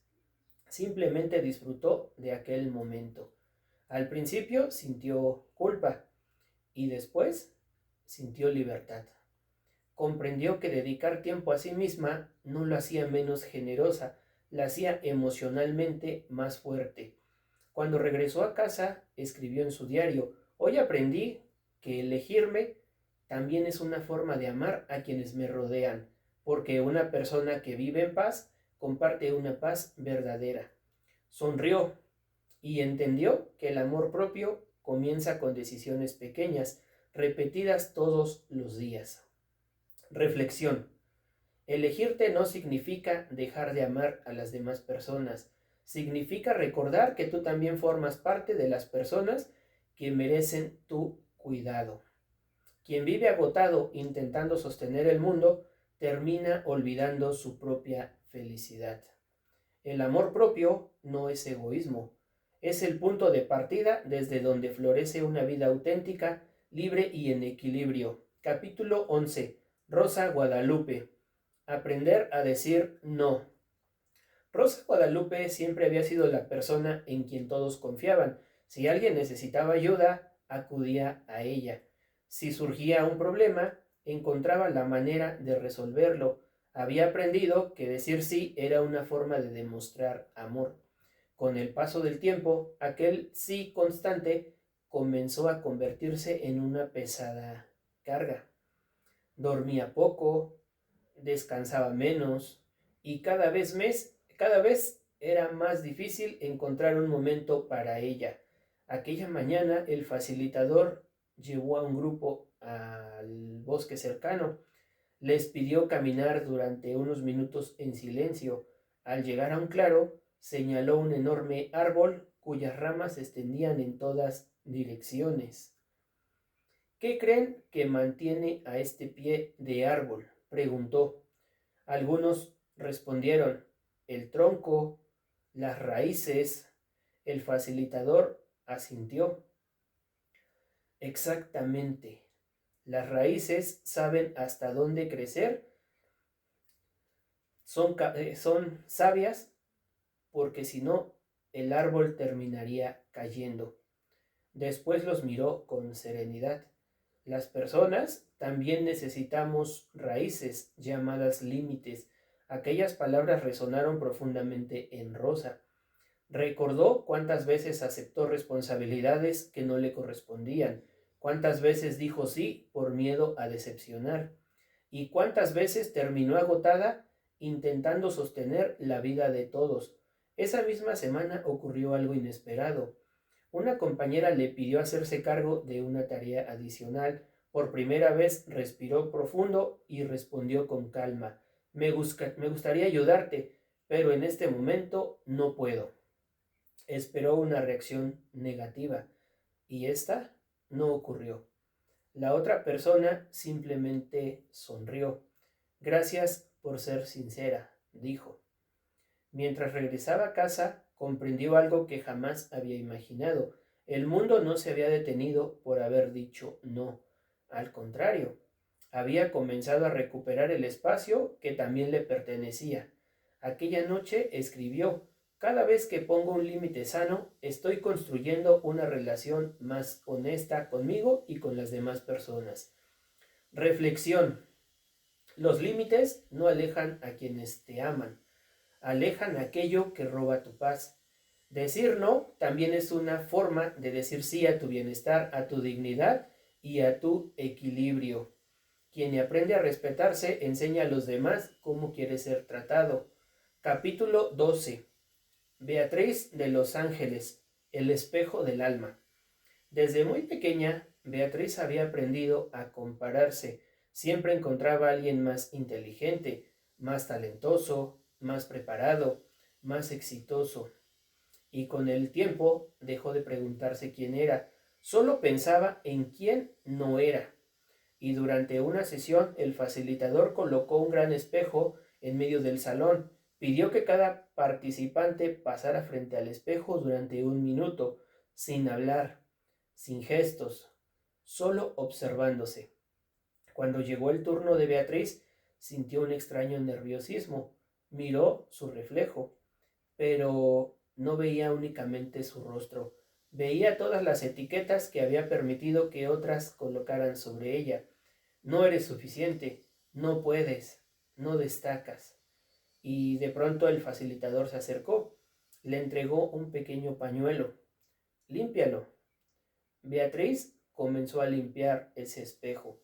Simplemente disfrutó de aquel momento. Al principio sintió culpa y después sintió libertad. Comprendió que dedicar tiempo a sí misma no lo hacía menos generosa, la hacía emocionalmente más fuerte. Cuando regresó a casa, escribió en su diario: hoy aprendí que elegirme también es una forma de amar a quienes me rodean, porque una persona que vive en paz comparte una paz verdadera. Sonrió y entendió que el amor propio comienza con decisiones pequeñas, repetidas todos los días. Reflexión. Elegirte no significa dejar de amar a las demás personas, significa recordar que tú también formas parte de las personas que merecen tu cuidado. Quien vive agotado intentando sostener el mundo termina olvidando su propia felicidad. El amor propio no es egoísmo, es el punto de partida desde donde florece una vida auténtica, libre y en equilibrio. Capítulo 11. Rosa Guadalupe. Aprender a decir no. Rosa Guadalupe siempre había sido la persona en quien todos confiaban. Si alguien necesitaba ayuda, acudía a ella. Si surgía un problema, encontraba la manera de resolverlo. Había aprendido que decir sí era una forma de demostrar amor. Con el paso del tiempo, aquel sí constante comenzó a convertirse en una pesada carga. Dormía poco, descansaba menos y cada vez era más difícil encontrar un momento para ella. Aquella mañana el facilitador llevó a un grupo al bosque cercano. Les pidió caminar durante unos minutos en silencio. Al llegar a un claro, señaló un enorme árbol cuyas ramas se extendían en todas direcciones. ¿Qué creen que mantiene a este pie de árbol?, preguntó. Algunos respondieron: el tronco, las raíces. El facilitador asintió. Exactamente. Las raíces saben hasta dónde crecer, son sabias, porque si no, el árbol terminaría cayendo. Después los miró con serenidad. Las personas también necesitamos raíces, llamadas límites. Aquellas palabras resonaron profundamente en Rosa. Recordó cuántas veces aceptó responsabilidades que no le correspondían, cuántas veces dijo sí por miedo a decepcionar, y cuántas veces terminó agotada intentando sostener la vida de todos. Esa misma semana ocurrió algo inesperado. Una compañera le pidió hacerse cargo de una tarea adicional. Por primera vez respiró profundo y respondió con calma: me gustaría ayudarte, pero en este momento no puedo. Esperó una reacción negativa y esta no ocurrió. La otra persona simplemente sonrió. Gracias por ser sincera, dijo. Mientras regresaba a casa, comprendió algo que jamás había imaginado. El mundo no se había detenido por haber dicho no. Al contrario, había comenzado a recuperar el espacio que también le pertenecía. Aquella noche escribió: cada vez que pongo un límite sano, estoy construyendo una relación más honesta conmigo y con las demás personas. Reflexión. Los límites no alejan a quienes te aman, alejan aquello que roba tu paz. Decir no también es una forma de decir sí a tu bienestar, a tu dignidad y a tu equilibrio. Quien aprende a respetarse enseña a los demás cómo quiere ser tratado. Capítulo 12. Beatriz de los Ángeles, el espejo del alma. Desde muy pequeña, Beatriz había aprendido a compararse. Siempre encontraba a alguien más inteligente, más talentoso, más preparado, más exitoso. Y con el tiempo dejó de preguntarse quién era. Solo pensaba en quién no era. Y durante una sesión el facilitador colocó un gran espejo en medio del salón. Pidió que cada participante pasara frente al espejo durante 1 minuto, sin hablar, sin gestos, solo observándose. Cuando llegó el turno de Beatriz, sintió un extraño nerviosismo. Miró su reflejo. pero no veía únicamente su rostro, veía todas las etiquetas que había permitido que otras colocaran sobre ella. No eres suficiente, no puedes, no destacas. Y de pronto el facilitador se acercó, le entregó un pequeño pañuelo. Límpialo. Beatriz comenzó a limpiar ese espejo.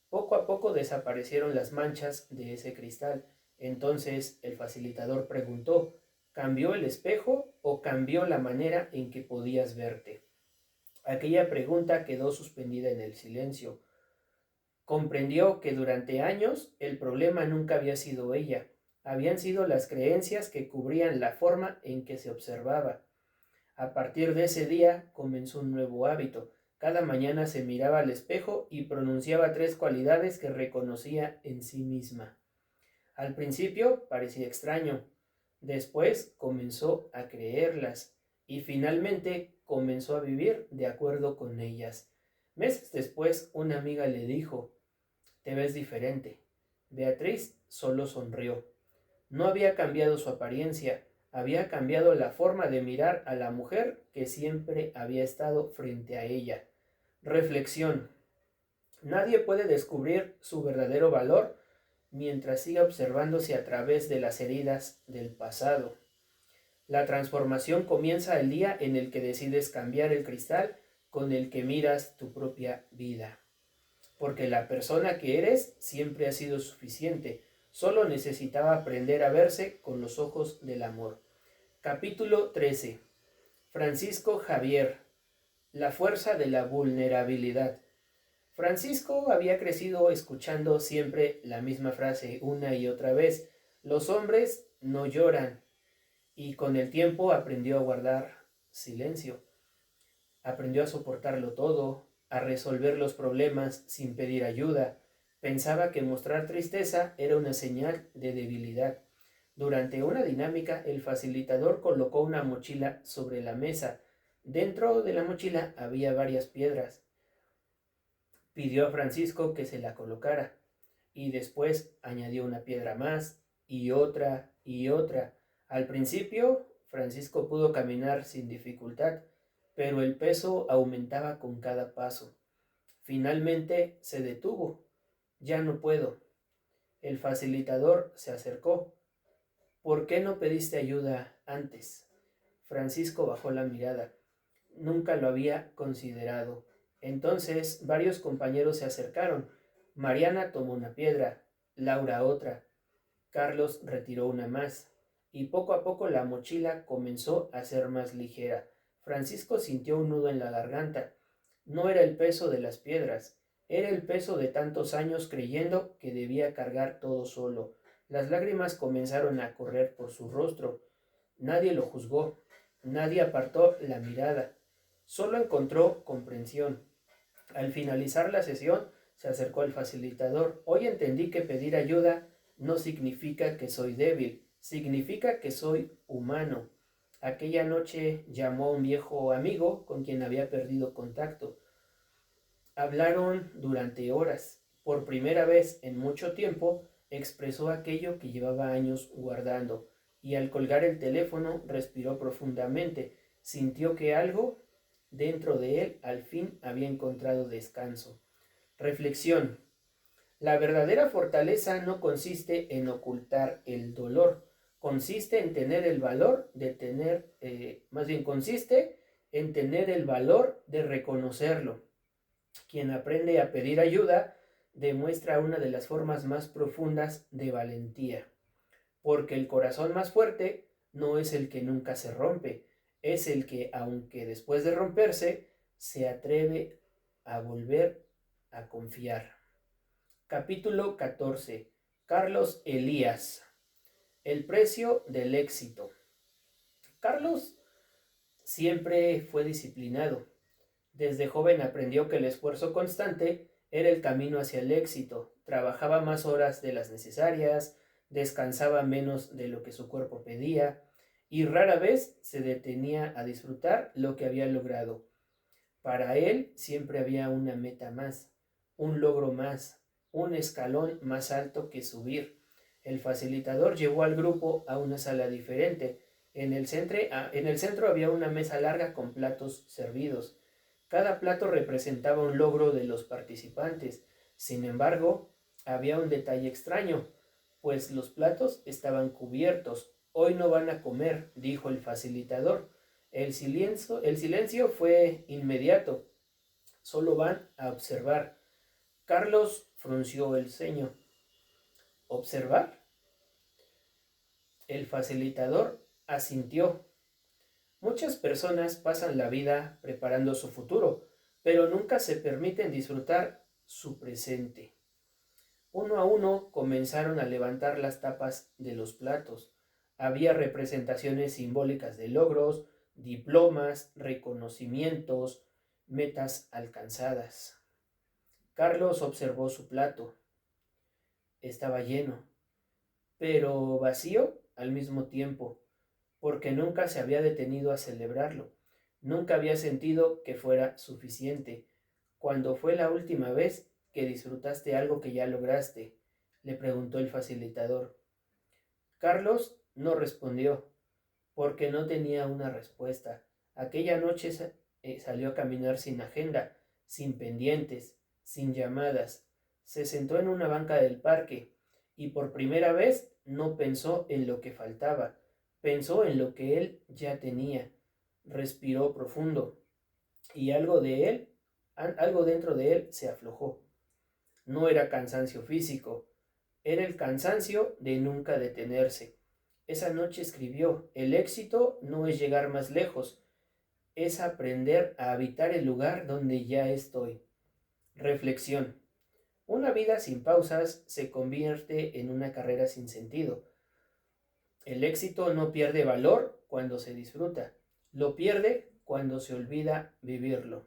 Poco a poco desaparecieron las manchas de ese cristal. Entonces el facilitador preguntó, ¿cambió el espejo o cambió la manera en que podías verte? Aquella pregunta quedó suspendida en el silencio. Comprendió que durante años el problema nunca había sido ella, habían sido las creencias que cubrían la forma en que se observaba. A partir de ese día comenzó un nuevo hábito. Cada mañana se miraba al espejo y pronunciaba 3 cualidades que reconocía en sí misma. Al principio parecía extraño, después comenzó a creerlas y finalmente comenzó a vivir de acuerdo con ellas. Meses después, una amiga le dijo, te ves diferente. Beatriz solo sonrió. No había cambiado su apariencia, había cambiado la forma de mirar a la mujer que siempre había estado frente a ella. Reflexión. Nadie puede descubrir su verdadero valor mientras siga observándose a través de las heridas del pasado. La transformación comienza el día en el que decides cambiar el cristal con el que miras tu propia vida. Porque la persona que eres siempre ha sido suficiente, solo necesitaba aprender a verse con los ojos del amor. Capítulo 13. Francisco Javier, la fuerza de la vulnerabilidad. Francisco había crecido escuchando siempre la misma frase una y otra vez, los hombres no lloran, y con el tiempo aprendió a guardar silencio, aprendió a soportarlo todo, a resolver los problemas sin pedir ayuda. Pensaba que mostrar tristeza era una señal de debilidad. Durante una dinámica, el facilitador colocó una mochila sobre la mesa. Dentro de la mochila había varias piedras. Pidió a Francisco que se la colocara y después añadió una piedra más y otra y otra. Al principio, Francisco pudo caminar sin dificultad, pero el peso aumentaba con cada paso. Finalmente se detuvo. Ya no puedo. El facilitador se acercó. ¿Por qué no pediste ayuda antes? Francisco bajó la mirada. Nunca lo había considerado. Entonces varios compañeros se acercaron. Mariana tomó una piedra, Laura otra, Carlos retiró una más, y poco a poco la mochila comenzó a ser más ligera. Francisco sintió un nudo en la garganta. No era el peso de las piedras, era el peso de tantos años creyendo que debía cargar todo solo. Las lágrimas comenzaron a correr por su rostro. Nadie lo juzgó, nadie apartó la mirada, solo encontró comprensión. Al finalizar la sesión, se acercó al facilitador. Hoy entendí que pedir ayuda no significa que soy débil, significa que soy humano. Aquella noche llamó a un viejo amigo con quien había perdido contacto. Hablaron durante horas. Por primera vez en mucho tiempo expresó aquello que llevaba años guardando, y al colgar el teléfono respiró profundamente. Sintió que algo dentro de él al fin había encontrado descanso. Reflexión. La verdadera fortaleza no consiste en ocultar el dolor, consiste en tener el valor de consiste en tener el valor de reconocerlo. Quien aprende a pedir ayuda demuestra una de las formas más profundas de valentía, porque el corazón más fuerte no es el que nunca se rompe, es el que, aunque después de romperse, se atreve a volver a confiar. Capítulo 14. Carlos Elías. El precio del éxito. Carlos siempre fue disciplinado. Desde joven aprendió que el esfuerzo constante era el camino hacia el éxito. Trabajaba más horas de las necesarias, descansaba menos de lo que su cuerpo pedía y rara vez se detenía a disfrutar lo que había logrado. Para él siempre había una meta más, un logro más, un escalón más alto que subir. El facilitador llevó al grupo a una sala diferente. En el centro había una mesa larga con platos servidos. Cada plato representaba un logro de los participantes. Sin embargo, había un detalle extraño, pues los platos estaban cubiertos. Hoy no van a comer, dijo el facilitador. El silencio fue inmediato. Solo van a observar. Carlos frunció el ceño. ¿Observar? El facilitador asintió. Muchas personas pasan la vida preparando su futuro, pero nunca se permiten disfrutar su presente. Uno a uno comenzaron a levantar las tapas de los platos. Había representaciones simbólicas de logros, diplomas, reconocimientos, metas alcanzadas. Carlos observó su plato. Estaba lleno, pero vacío al mismo tiempo, porque nunca se había detenido a celebrarlo. Nunca había sentido que fuera suficiente. ¿Cuándo fue la última vez que disfrutaste algo que ya lograste?, le preguntó el facilitador. Carlos no respondió, porque no tenía una respuesta. Aquella noche salió a caminar sin agenda, sin pendientes, sin llamadas. Se sentó en una banca del parque y por primera vez no pensó en lo que faltaba, pensó en lo que él ya tenía. Respiró profundo y algo dentro de él se aflojó. No era cansancio físico, era el cansancio de nunca detenerse. Esa noche escribió: el éxito no es llegar más lejos, es aprender a habitar el lugar donde ya estoy. Reflexión. Una vida sin pausas se convierte en una carrera sin sentido. El éxito no pierde valor cuando se disfruta, lo pierde cuando se olvida vivirlo.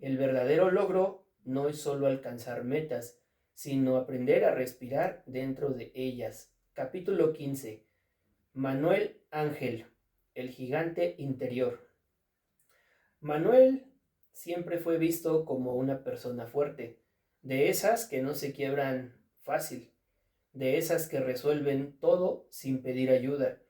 El verdadero logro no es solo alcanzar metas, sino aprender a respirar dentro de ellas. Capítulo 15. Manuel Ángel, el gigante interior. Manuel siempre fue visto como una persona fuerte, de esas que no se quiebran fácil, de esas que resuelven todo sin pedir ayuda,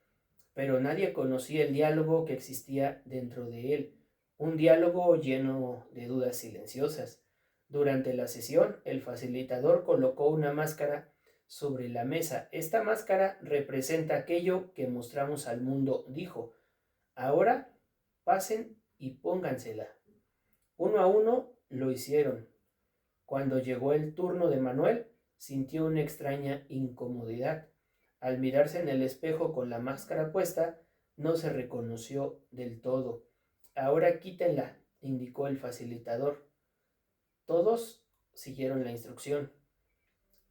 pero nadie conocía el diálogo que existía dentro de él, un diálogo lleno de dudas silenciosas. Durante la sesión, el facilitador colocó una máscara sobre la mesa. Esta máscara representa aquello que mostramos al mundo, dijo. Ahora pasen y póngansela. Uno a uno lo hicieron. Cuando llegó el turno de Manuel, sintió una extraña incomodidad. Al mirarse en el espejo con la máscara puesta, no se reconoció del todo. Ahora quítenla, indicó el facilitador. Todos siguieron la instrucción.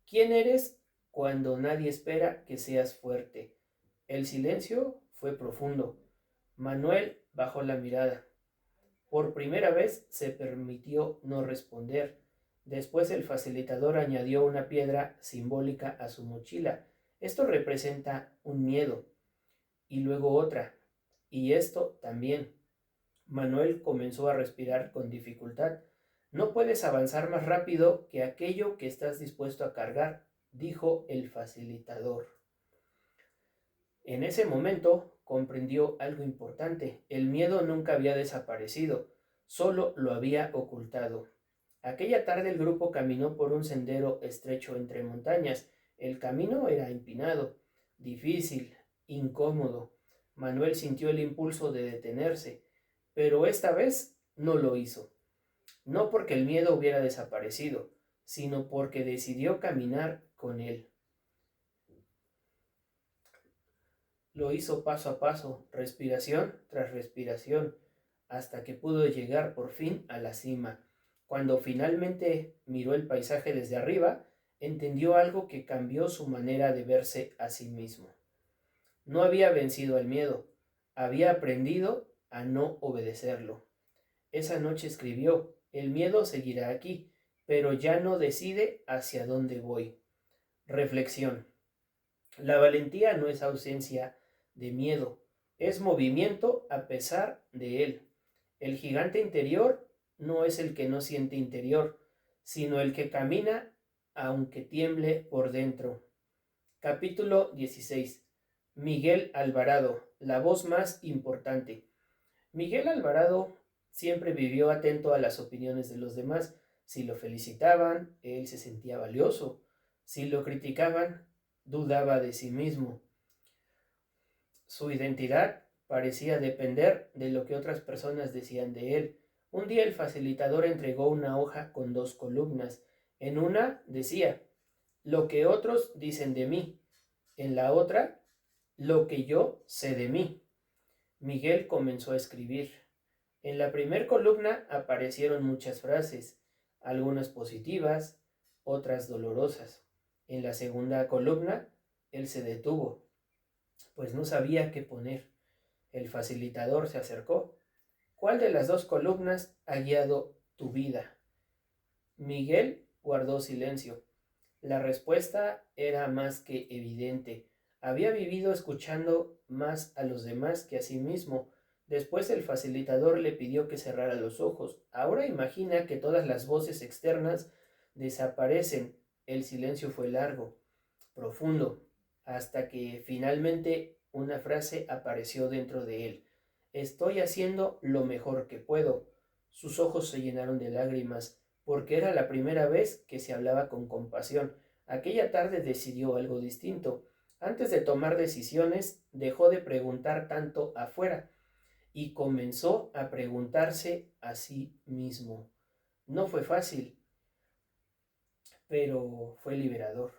¿Quién eres cuando nadie espera que seas fuerte? El silencio fue profundo. Manuel bajó la mirada. Por primera vez se permitió no responder. Después el facilitador añadió una piedra simbólica a su mochila. Esto representa un miedo. Y luego otra. Y esto también. Manuel comenzó a respirar con dificultad. No puedes avanzar más rápido que aquello que estás dispuesto a cargar, dijo el facilitador. En ese momento comprendió algo importante. El miedo nunca había desaparecido, solo lo había ocultado. Aquella tarde el grupo caminó por un sendero estrecho entre montañas. El camino era empinado, difícil, incómodo. Manuel sintió el impulso de detenerse, pero esta vez no lo hizo. No porque el miedo hubiera desaparecido, sino porque decidió caminar con él. Lo hizo paso a paso, respiración tras respiración, hasta que pudo llegar por fin a la cima. Cuando finalmente miró el paisaje desde arriba, entendió algo que cambió su manera de verse a sí mismo. No había vencido al miedo, había aprendido a no obedecerlo. Esa noche escribió: el miedo seguirá aquí, pero ya no decide hacia dónde voy. Reflexión. La valentía no es ausencia de miedo, es movimiento a pesar de él. El gigante interior no es el que no siente interior, sino el que camina aunque tiemble por dentro. Capítulo 16. Miguel Alvarado, la voz más importante. Miguel Alvarado siempre vivió atento a las opiniones de los demás. Si lo felicitaban, él se sentía valioso. Si lo criticaban, dudaba de sí mismo. Su identidad parecía depender de lo que otras personas decían de él. Un día el facilitador entregó una hoja con 2 columnas. En una decía, lo que otros dicen de mí. En la otra, lo que yo sé de mí. Miguel comenzó a escribir. En la primera columna aparecieron muchas frases, algunas positivas, otras dolorosas. En la segunda columna, él se detuvo, pues no sabía qué poner. El facilitador se acercó. ¿Cuál de las 2 columnas ha guiado tu vida? Miguel guardó silencio. La respuesta era más que evidente. Había vivido escuchando más a los demás que a sí mismo. Después el facilitador le pidió que cerrara los ojos. Ahora imagina que todas las voces externas desaparecen. El silencio fue largo, profundo, hasta que finalmente una frase apareció dentro de él. Estoy haciendo lo mejor que puedo. Sus ojos se llenaron de lágrimas, porque era la primera vez que se hablaba con compasión. Aquella tarde decidió algo distinto. Antes de tomar decisiones, dejó de preguntar tanto afuera y comenzó a preguntarse a sí mismo. No fue fácil, pero fue liberador.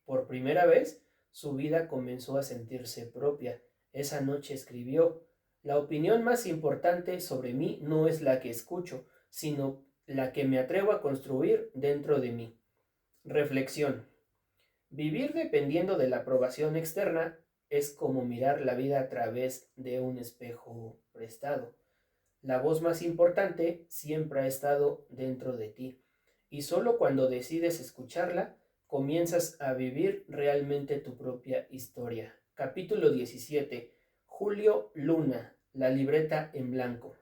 Por primera vez, su vida comenzó a sentirse propia. Esa noche escribió, la opinión más importante sobre mí no es la que escucho, sino la que me atrevo a construir dentro de mí. Reflexión. Vivir dependiendo de la aprobación externa es como mirar la vida a través de un espejo prestado. La voz más importante siempre ha estado dentro de ti, y solo cuando decides escucharla, comienzas a vivir realmente tu propia historia. Capítulo 17. Julio Luna, la libreta en blanco.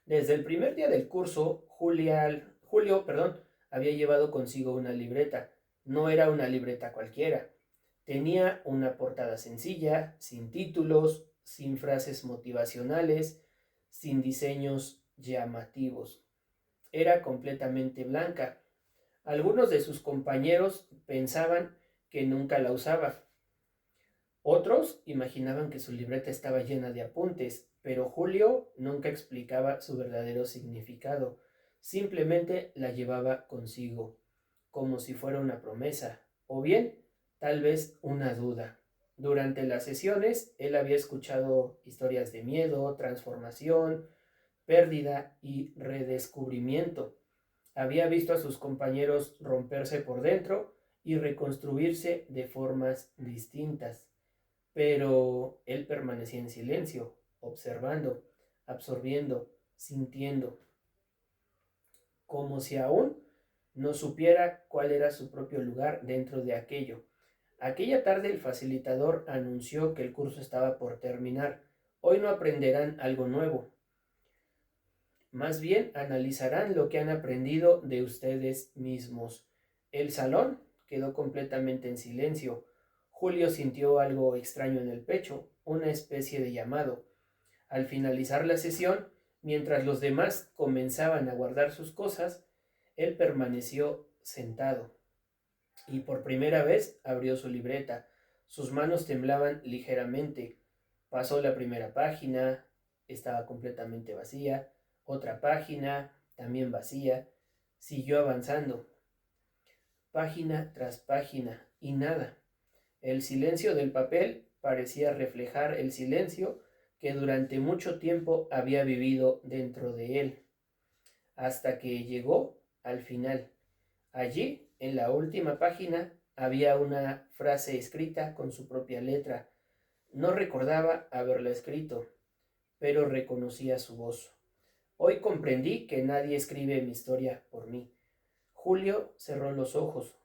Desde el primer día del curso, Julio había llevado consigo una libreta. No era una libreta cualquiera. Tenía una portada sencilla, sin títulos, sin frases motivacionales, sin diseños llamativos. Era completamente blanca. Algunos de sus compañeros pensaban que nunca la usaba. Otros imaginaban que su libreta estaba llena de apuntes, pero Julio nunca explicaba su verdadero significado. Simplemente la llevaba consigo, como si fuera una promesa, o bien, tal vez una duda. Durante las sesiones, él había escuchado historias de miedo, transformación, pérdida y redescubrimiento. Había visto a sus compañeros romperse por dentro y reconstruirse de formas distintas. Pero él permanecía en silencio, observando, absorbiendo, sintiendo, como si aún no supiera cuál era su propio lugar dentro de aquello. Aquella tarde el facilitador anunció que el curso estaba por terminar. Hoy no aprenderán algo nuevo, más bien analizarán lo que han aprendido de ustedes mismos. El salón quedó completamente en silencio. Julio sintió algo extraño en el pecho, una especie de llamado. Al finalizar la sesión, mientras los demás comenzaban a guardar sus cosas, él permaneció sentado y por primera vez abrió su libreta. Sus manos temblaban ligeramente. Pasó la primera página, estaba completamente vacía. Otra página, también vacía. Siguió avanzando, página tras página, y nada. El silencio del papel parecía reflejar el silencio que durante mucho tiempo había vivido dentro de él, hasta que llegó al final. Allí, en la última página, había una frase escrita con su propia letra. No recordaba haberla escrito, pero reconocía su voz. Hoy comprendí que nadie escribe mi historia por mí. Julio cerró los ojos,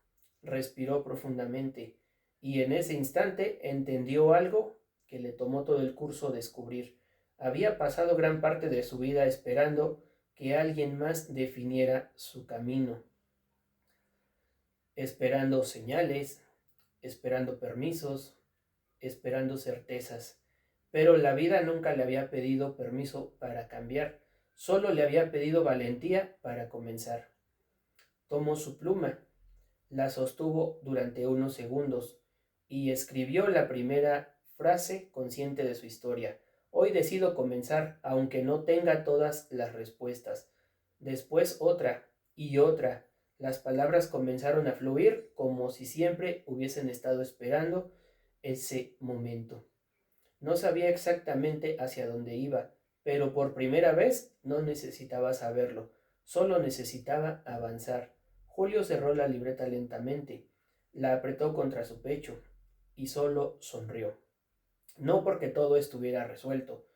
respiró profundamente y en ese instante entendió algo que le tomó todo el curso descubrir. Había pasado gran parte de su vida esperando que alguien más definiera su camino, esperando señales, esperando permisos, esperando certezas. Pero la vida nunca le había pedido permiso para cambiar, solo le había pedido valentía para comenzar. Tomó su pluma, la sostuvo durante unos segundos y escribió la primera frase consciente de su historia. Hoy decido comenzar, aunque no tenga todas las respuestas. Después otra y otra. Las palabras comenzaron a fluir como si siempre hubiesen estado esperando ese momento. No sabía exactamente hacia dónde iba, pero por primera vez no necesitaba saberlo, solo necesitaba avanzar. Julio cerró la libreta lentamente, la apretó contra su pecho y solo sonrió. No porque todo estuviera resuelto,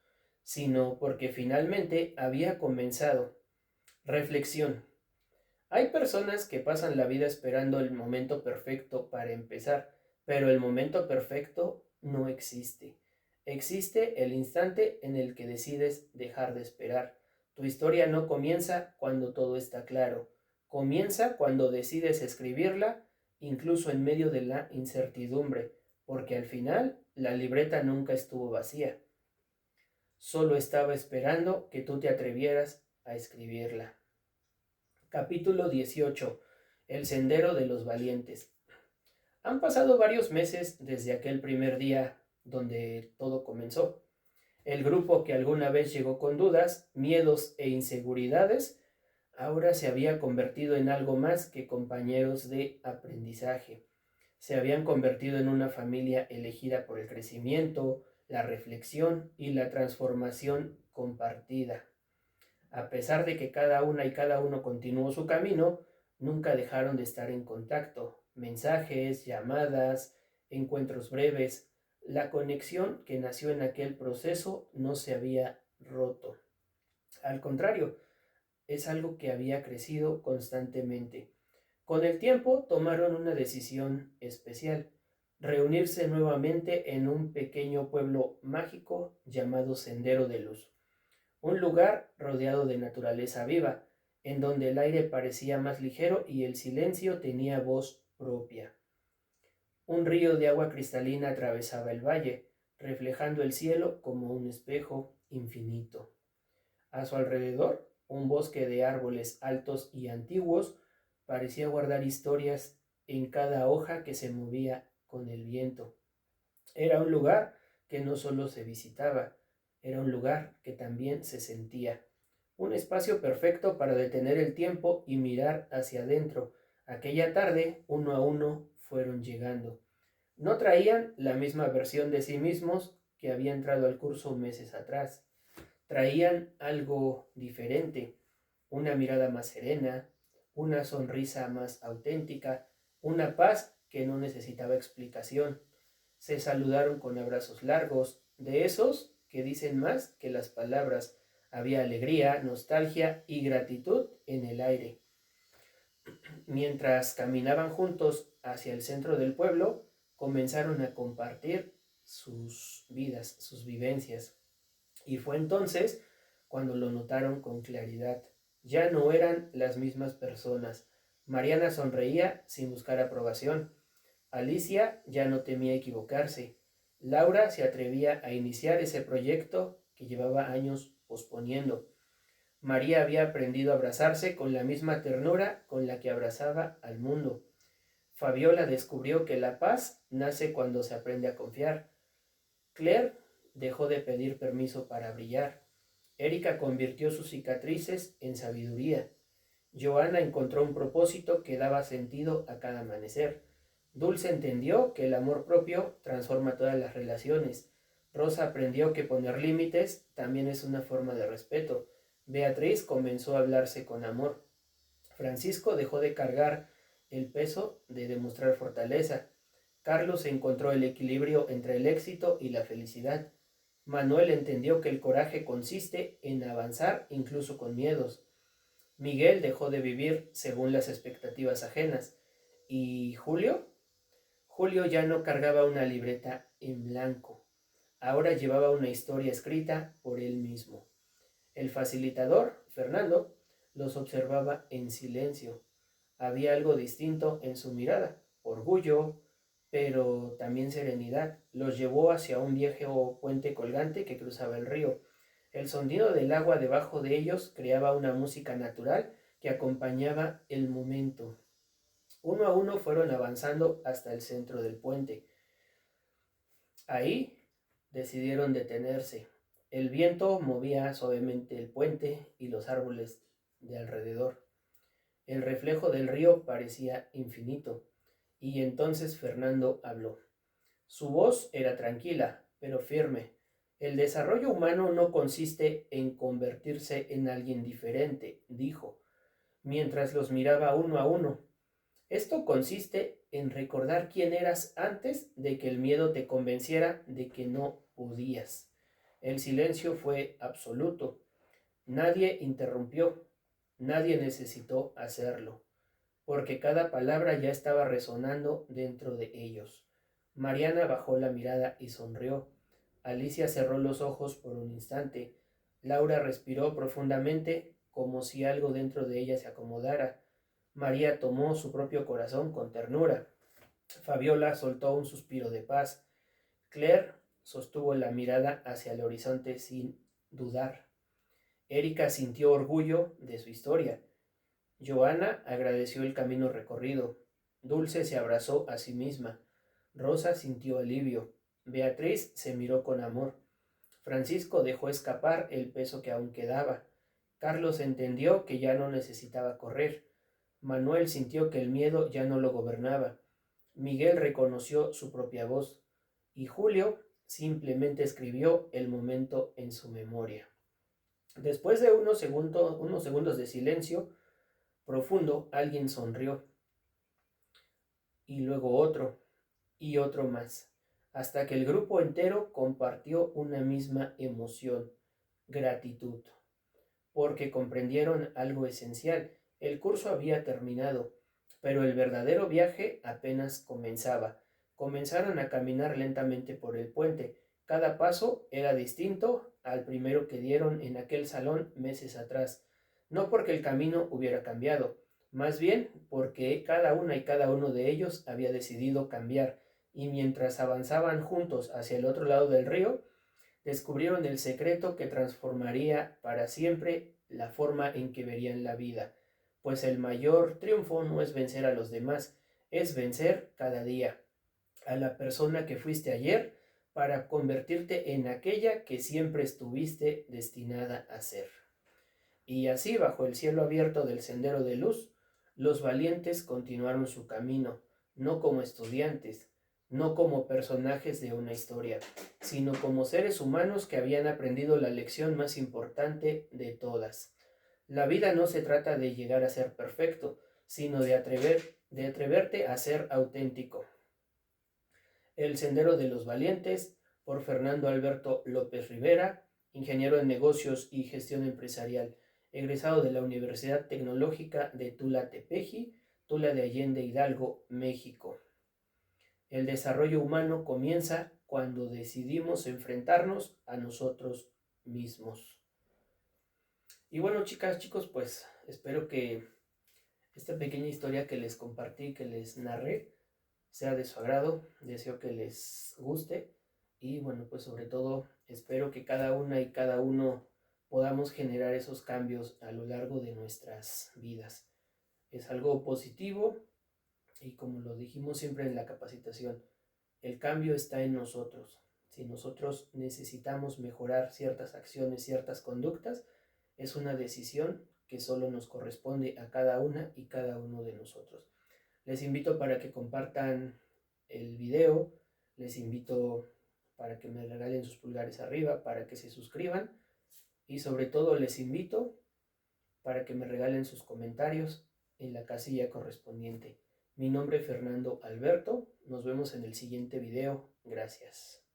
sino porque finalmente había comenzado. Reflexión. Hay personas que pasan la vida esperando el momento perfecto para empezar, pero el momento perfecto no existe. Existe el instante en el que decides dejar de esperar. Tu historia no comienza cuando todo está claro. Comienza cuando decides escribirla, incluso en medio de la incertidumbre, porque al final la libreta nunca estuvo vacía. Solo estaba esperando que tú te atrevieras a escribirla. Capítulo 18. El sendero de los valientes. Han pasado varios meses desde aquel primer día donde todo comenzó. El grupo que alguna vez llegó con dudas, miedos e inseguridades, ahora se había convertido en algo más que compañeros de aprendizaje. Se habían convertido en una familia elegida por el crecimiento, la reflexión y la transformación compartida. A pesar de que cada una y cada uno continuó su camino, nunca dejaron de estar en contacto. Mensajes, llamadas, encuentros breves. La conexión que nació en aquel proceso no se había roto. Al contrario, es algo que había crecido constantemente. Con el tiempo tomaron una decisión especial: reunirse nuevamente en un pequeño pueblo mágico llamado Sendero de Luz. Un lugar rodeado de naturaleza viva, en donde el aire parecía más ligero y el silencio tenía voz propia. Un río de agua cristalina atravesaba el valle, reflejando el cielo como un espejo infinito. A su alrededor, un bosque de árboles altos y antiguos parecía guardar historias en cada hoja que se movía con el viento. Era un lugar que no solo se visitaba, era un lugar que también se sentía. Un espacio perfecto para detener el tiempo y mirar hacia adentro. Aquella tarde, uno a uno, fueron llegando. No traían la misma versión de sí mismos que había entrado al curso meses atrás. Traían algo diferente, una mirada más serena, una sonrisa más auténtica, una paz que no necesitaba explicación. Se saludaron con abrazos largos, de esos que dicen más que las palabras. Había alegría, nostalgia y gratitud en el aire. Mientras caminaban juntos hacia el centro del pueblo, comenzaron a compartir sus vidas, sus vivencias. Y fue entonces cuando lo notaron con claridad. Ya no eran las mismas personas. Mariana sonreía sin buscar aprobación. Alicia ya no temía equivocarse. Laura se atrevía a iniciar ese proyecto que llevaba años posponiendo. María había aprendido a abrazarse con la misma ternura con la que abrazaba al mundo. Fabiola descubrió que la paz nace cuando se aprende a confiar. Claire dejó de pedir permiso para brillar. Erika convirtió sus cicatrices en sabiduría. Joana encontró un propósito que daba sentido a cada amanecer. Dulce entendió que el amor propio transforma todas las relaciones. Rosa aprendió que poner límites también es una forma de respeto. Beatriz comenzó a hablarse con amor. Francisco dejó de cargar el peso de demostrar fortaleza. Carlos encontró el equilibrio entre el éxito y la felicidad. Manuel entendió que el coraje consiste en avanzar incluso con miedos. Miguel dejó de vivir según las expectativas ajenas. ¿Y Julio? Julio ya no cargaba una libreta en blanco. Ahora llevaba una historia escrita por él mismo. El facilitador, Fernando, los observaba en silencio. Había algo distinto en su mirada: orgullo, pero también serenidad. Los llevó hacia un viejo puente colgante que cruzaba el río. El sonido del agua debajo de ellos creaba una música natural que acompañaba el momento. Uno a uno fueron avanzando hasta el centro del puente. Ahí decidieron detenerse. El viento movía suavemente el puente y los árboles de alrededor. El reflejo del río parecía infinito. Y entonces Fernando habló. Su voz era tranquila, pero firme. El desarrollo humano no consiste en convertirse en alguien diferente, dijo, mientras los miraba uno a uno. Esto consiste en recordar quién eras antes de que el miedo te convenciera de que no podías. El silencio fue absoluto. Nadie interrumpió. Nadie necesitó hacerlo, porque cada palabra ya estaba resonando dentro de ellos. Mariana bajó la mirada y sonrió. Alicia cerró los ojos por un instante. Laura respiró profundamente, como si algo dentro de ella se acomodara. María tomó su propio corazón con ternura. Fabiola soltó un suspiro de paz. Claire sostuvo la mirada hacia el horizonte sin dudar. Erika sintió orgullo de su historia. Joana agradeció el camino recorrido. Dulce se abrazó a sí misma. Rosa sintió alivio. Beatriz se miró con amor. Francisco dejó escapar el peso que aún quedaba. Carlos entendió que ya no necesitaba correr. Manuel sintió que el miedo ya no lo gobernaba. Miguel reconoció su propia voz. Y Julio simplemente escribió el momento en su memoria. Después de unos segundos de silencio profundo, alguien sonrió. Y luego otro, y otro más, hasta que el grupo entero compartió una misma emoción: gratitud, porque comprendieron algo esencial. El curso había terminado, pero el verdadero viaje apenas comenzaba. Comenzaron a caminar lentamente por el puente. Cada paso era distinto al primero que dieron en aquel salón meses atrás, no porque el camino hubiera cambiado, más bien porque cada una y cada uno de ellos había decidido cambiar, y mientras avanzaban juntos hacia el otro lado del río, descubrieron el secreto que transformaría para siempre la forma en que verían la vida, pues el mayor triunfo no es vencer a los demás, es vencer cada día a la persona que fuiste ayer para convertirte en aquella que siempre estuviste destinada a ser. Y así, bajo el cielo abierto del sendero de luz, los valientes continuaron su camino, no como estudiantes, no como personajes de una historia, sino como seres humanos que habían aprendido la lección más importante de todas. La vida no se trata de llegar a ser perfecto, sino de atreverte a ser auténtico. El sendero de los valientes, por Fernando Alberto López Rivera, ingeniero en negocios y gestión empresarial, egresado de la Universidad Tecnológica de Tula Tepeji, Tula de Allende Hidalgo, México. El desarrollo humano comienza cuando decidimos enfrentarnos a nosotros mismos. Y bueno, chicas, chicos, pues espero que esta pequeña historia que les compartí, que les narré, sea de su agrado. Deseo que les guste y bueno, pues sobre todo espero que cada una y cada uno podamos generar esos cambios a lo largo de nuestras vidas. Es algo positivo y como lo dijimos siempre en la capacitación, el cambio está en nosotros. Si nosotros necesitamos mejorar ciertas acciones, ciertas conductas, es una decisión que solo nos corresponde a cada una y cada uno de nosotros. Les invito para que compartan el video, les invito para que me regalen sus pulgares arriba, para que se suscriban y sobre todo les invito para que me regalen sus comentarios en la casilla correspondiente. Mi nombre es Fernando Alberto, nos vemos en el siguiente video, gracias.